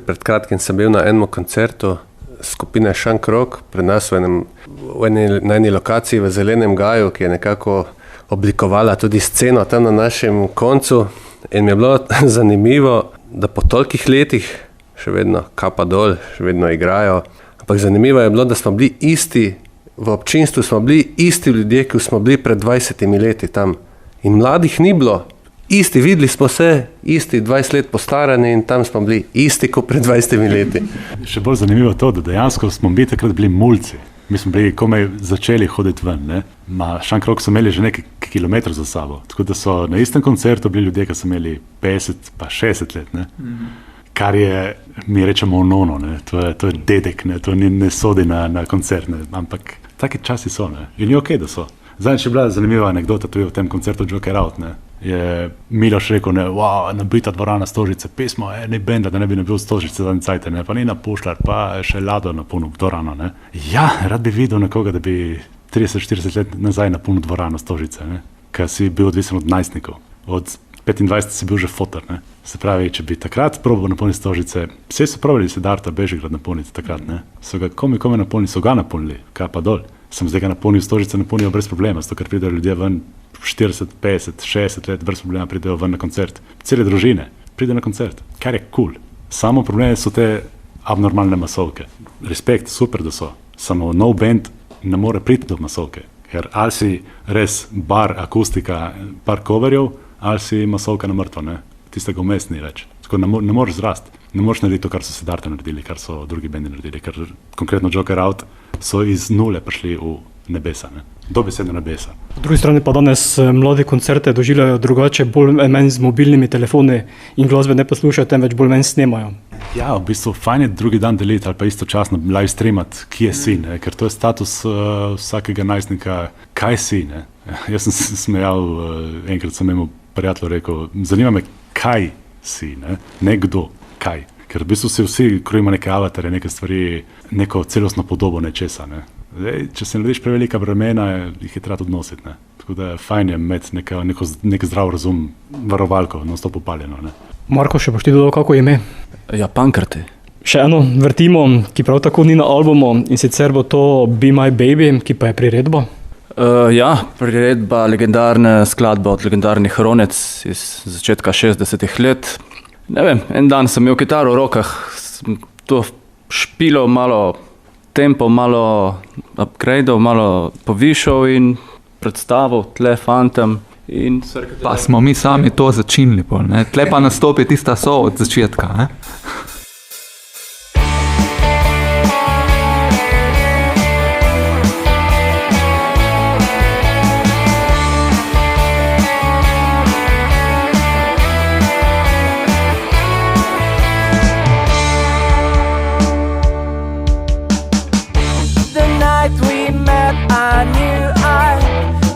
Pred kratkim sem bil na enem koncertu skupine Shank Rock pri nas na eni lokaciji v Zelenem gaju, ki je nekako oblikovala tudi sceno tam na našem koncu. In mi je bilo zanimivo, da po tolikih letih še vedno kapa dol, še vedno igrajo. Ampak zanimivo je bilo, da smo bili isti, v občinstvu smo bili isti ljudje, ki smo bili pred 20 leti tam. In mladih ni bilo. Isti, videli smo se, isti 20 let postarani in tam smo bili isti kot pred 20 leti. Še bolj zanimivo je to, da dejansko smo mi takrat bili mulci. Mi smo bili komaj začeli hoditi ven. Shank Rock so imeli že nekaj kilometrov za sabo. Tako da so na istem koncertu bili ljudje, ki so imeli 50 pa 60 let. Kar je, mi rečemo nono, to je dedek, to ne sodi na koncert. Ampak taki časi so. In je ok, da so. Zadnjič je bila zanimiva anekdota tudi v tem koncertu Joker Out. Je Miloš rekel, nabita dvorana Stožice, pismo, ne benda, da ne bi bil Stožice zadnji cajt, pa ni na Pušlar, pa še Lado napolnil dvorano. Ja, rad bi videl nekoga, da bi 30-40 let nazaj napolnil dvorano Stožice, ker si bil odvisen od najstnikov. Od 25 si bil že fotor. Se pravi, če bi takrat probal napolniti Stožice, vse so probali Siddharta Bežigrad napolniti takrat. So ga kome napolnili, so ga napolnili, kaj pa dol. Sem zdaj ga napolnil Stožice, napolnil brez problema, zato ker pridejo ljudje ven 40, 50, 60 let, brez problema pridejo ven na koncert. Cele družine pridejo na koncert, kar je cool. Samo probleme so te abnormalne masovke. Respekt, super, da so. Samo nov band ne more priti do masovke, ker ali si res bar, akustika, par coverjev, ali si masovka na mrtvo, tistega vmes ni več. Tako ne moreš zrasti. Ne moreš narediti to, kar so Siddharta naredili, kar so drugi bendi naredili, ker konkretno Joker Out so iz nule prišli v nebesa, dobesedno nebesa. Po drugi strani pa danes mladi koncerte doživljajo drugače, bolj manj z mobilnimi telefoni in glasbe ne poslušajo, temveč bolj manj snemajo. Ja, v bistvu fajn je drugi dan deliti ali pa istočasno live streamati, kje si, ker to je status vsakega najstnika, kaj si. Jaz sem se smejal, enkrat sem imel prijatelju rekel, zanima me, kaj si, ne kdo, kaj. Ker v bistvu si vsi krojimo neke avatare, neke stvari, neko celostno podobo nečesa. Zdaj, če se narediš prevelika bremena, jih je treba tudi nositi. Tako da fajn je imeti nek zdrav razum, varovalko, non-stop upaljeno. Marko, še boš ti dodal kako ime? Ja, Pankrti. Še eno vrtimo, ki prav tako ni na albumu, in sicer bo to Be My Baby, ki pa je priredba. Ja, priredba legendarne skladbe od legendarnih Ronec iz začetka 60-ih let. Ne vem, en dan sem imel kitaro v rokah, sem to špilo malo tempo, malo upgradeov, malo povišal in predstavil tle fantom. Pa smo mi sami to začinili, tle pa nastopi tista od začetka. I knew I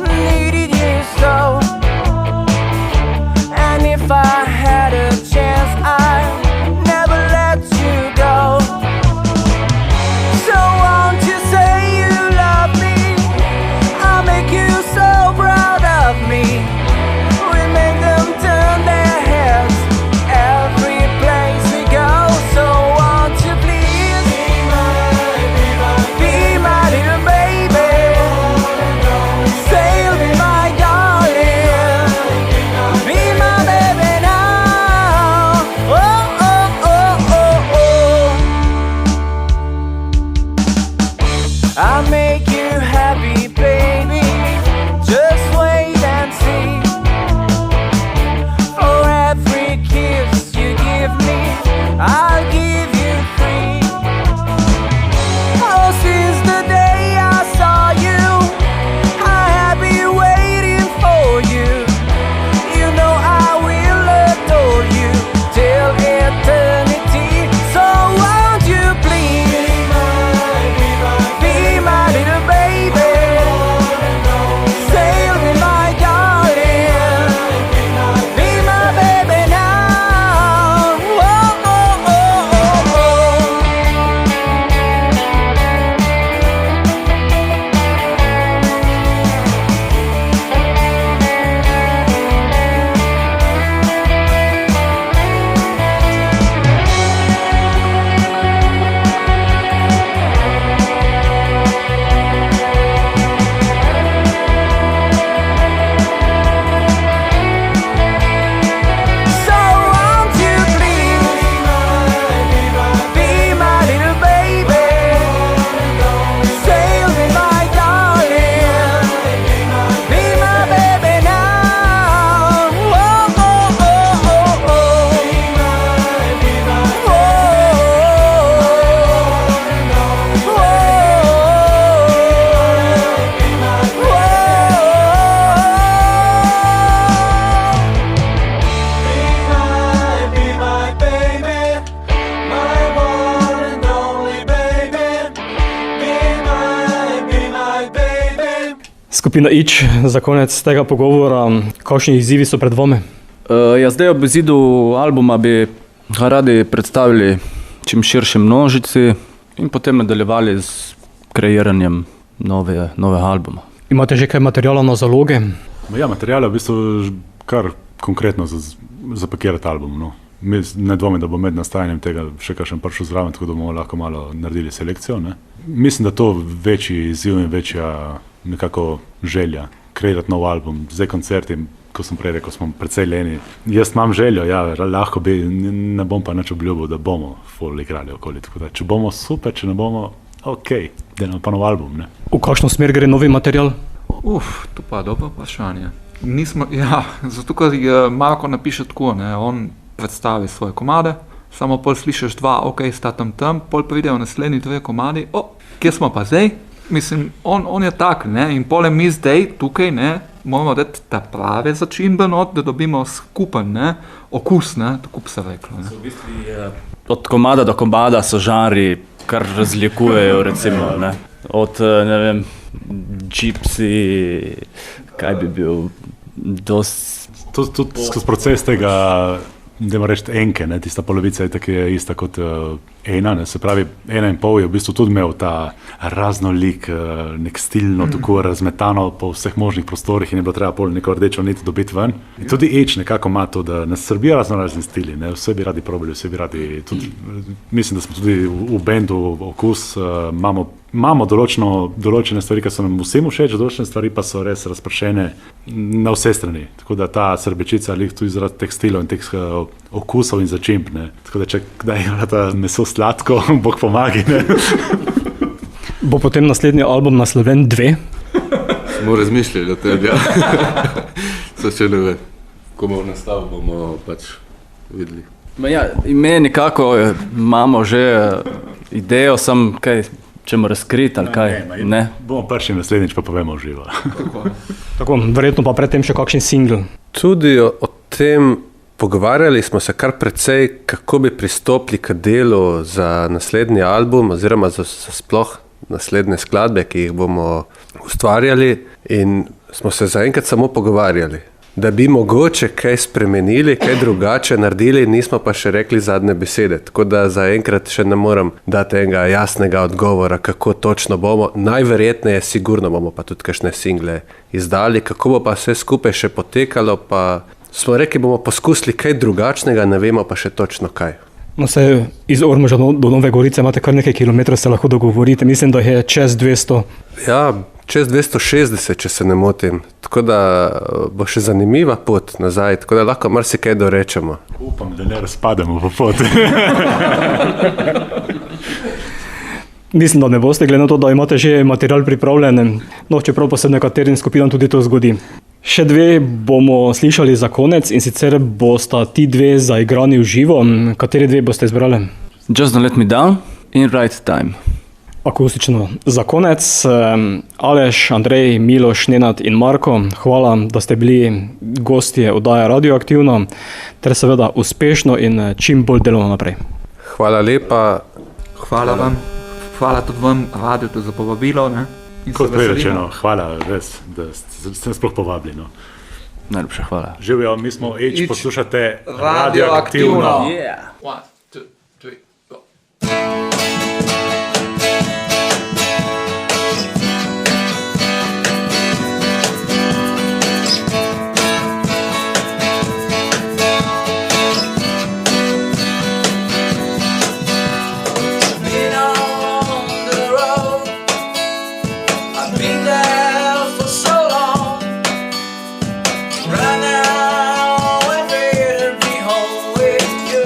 needed you so, and if I had a chance, I Skupina Ič, za konec tega pogovora, kakšni izzivi so pred vami? Ja, zdaj ob izidu albuma bi ga radi predstavili čim širši množici in potem nadaljevali z kreiranjem novega albuma. Imate že kaj materijala na zaloge? Ja, materijal je v bistvu kar konkretno zapakirati album. No. Mi ne dvomim, da bo med nastajanjem tega še kakšen prišel zraven, tako da bomo lahko malo naredili selekcijo. Ne. Mislim, da to večji izziv in večja nekako želja, kreirati nov album. Zdaj koncerti, ko sem prej rekel, smo precej leni. Jaz imam željo, ja, lahko bi, ne bom pa nič obljubil, da bomo ful igrali okoli. Tako da, če bomo super, če ne bomo, ok, delamo pa nov album. Ne. V kakšno smer gre novi material? To pa je dobro vprašanje. Zato ker Marko napiše tako, ne, on predstavi svoje komade, samo pol slišiš dva, ok, sta tam, pol pridejo naslednji dve komadi, kje smo pa zdaj? Mislim, on je tak, ne, in pole mi zdaj tukaj, ne, moramo dati ta prave začimbe not, da dobimo skupen, ne, okus, ne, tako bi se reklo, ne. V bistvu od komada do komada so žanri, kar razlikujejo, recimo, ne. Od, ne vem, gypsy, kaj bi bil, Tudi skozi proces tega, dajmo reči, enke, ne, tista polovica je tako ista kot ena, ne, se pravi, 1,5 je v bistvu tudi imel ta raznolik, nek stilno, tako razmetano po vseh možnih prostorih in je bilo treba pol neko rdečo nit dobiti ven. In tudi Ič nekako ima to, da nas srbijo razni stili, ne, vse bi radi probali, vse bi radi, tudi, mislim, da smo tudi v bendu Okus, imamo določene stvari, ki so nam vsem všeč, določene stvari pa so res razpršene na vse strani. Tako da ta srbečica je tudi zaradi teh stilov in teh okusov in začimb, ne. Tako da če kdaj imata meso sladko, Bog pomagi, ne. Bo potem naslednji album nasloven 2? Smo razmišljali o tem, ja. Se še ne ve. Ko bomo nastavili, bomo pač videli. Ja, ime nekako imamo že idejo, sem kaj, čemu razkriti ali kaj, ne? Bomo prši naslednjič pa povemo v živo. Tako, verjetno pa predtem še kakšen single. Tudi o tem pogovarjali smo se kar precej, kako bi pristopili k delu za naslednji album oziroma za sploh naslednje skladbe, ki jih bomo ustvarjali, in smo se zaenkrat samo pogovarjali. Da bi mogoče kaj spremenili, kaj drugače naredili, nismo pa še rekli zadnje besede. Tako da zaenkrat še ne morem dati enega jasnega odgovora, kako točno bomo. Najverjetneje sigurno bomo pa tudi kakšne single izdali, kako bo pa vse skupaj še potekalo, pa smo rekli, bomo poskusili kaj drugačnega, ne vemo pa še točno kaj. No, se iz Ormoža do Nove Gorice imate kar nekaj kilometrov, se lahko dogovorite. Mislim, da je čez 200. Ja, čez 260, če se ne motim. Tako da bo še zanimiva pot nazaj, tako da lahko marsikaj dorečemo. Upam, da ne razpademo po poti. Mislim, da ne boste, glede na to, da imate že material pripravljen, no, čeprav pa se nekaterim skupinam tudi to zgodi. Še dve bomo slišali za konec, in sicer bosta ti dve zaigrani v živo. Kateri dve boste izbrali? Just Don't Let Me Down in Right Time. Akustično. Za konec, Aleš, Andrej, Miloš, Nenad in Marko, hvala, da ste bili gostje oddaje Radioaktivno, ter seveda uspešno in čim bolj delovno naprej. Hvala lepa. Hvala vam, hvala tudi vam, radio, za povabilo, ne. Kot prej rečeno, hvala res, da ste sploh povabili. No. Najlepša hvala. Živijo, mi smo Ič, poslušate Radioaktivno. Yeah. 1, 2, 3, go. Been on the road, I've been there for so long. Right now, I'm ready to be home with you.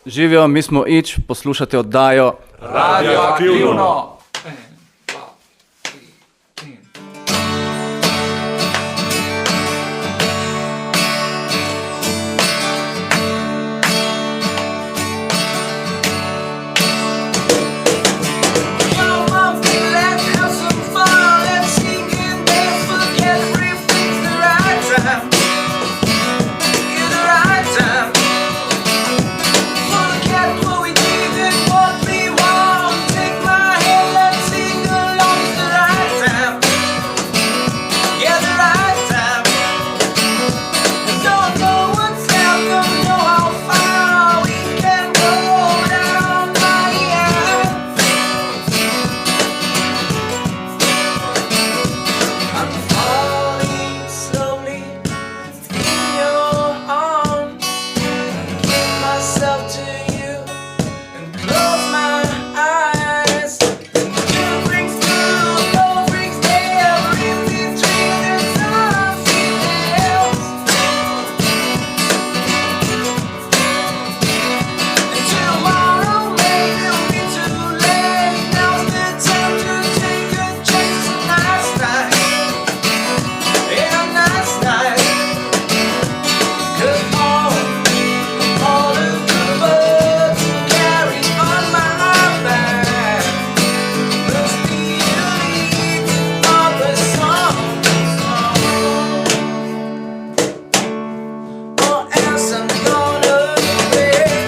Živijo, mi smo Ič, poslušate oddajo Radioaktivno. Come on, baby, let's have some fun. Let's sing and dance, forget everything's the right time. Yeah, the right time. Forget what we did and what we want. Take my hand, let's sing along. It's the right time. Yeah, the right time. Don't know what's out, don't know how far we can go down my end. I'm falling slowly in your arms. Give myself to you and close my eyes. Two rings through, no rings there. In between, there's nothing else. And tomorrow maybe it'll be too late. Now's the time to take a chance. It's a nice night. Yeah, a nice night. 'Cause all of the birds carry on my back must be the lead of a song. Or else I'm gonna break.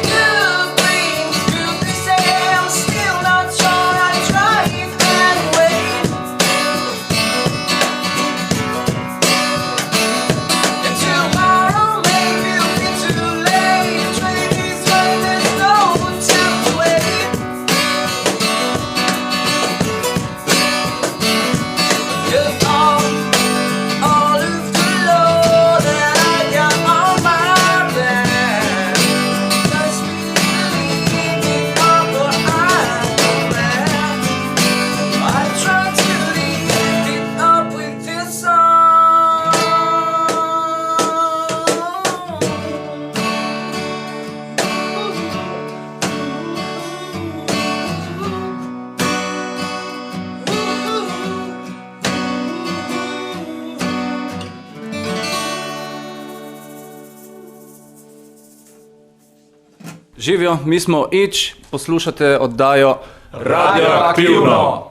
Good dreams, good they say. I'm still not sure. I try it anyway. And tomorrow maybe it'll be too late. Trade is when there's no time to wait. 'Cause all of the load that I got on my back must be leaving up what I'm at. I try to lift it up with this song. Živijo, mi smo Ič, poslušate oddajo Radioaktivno.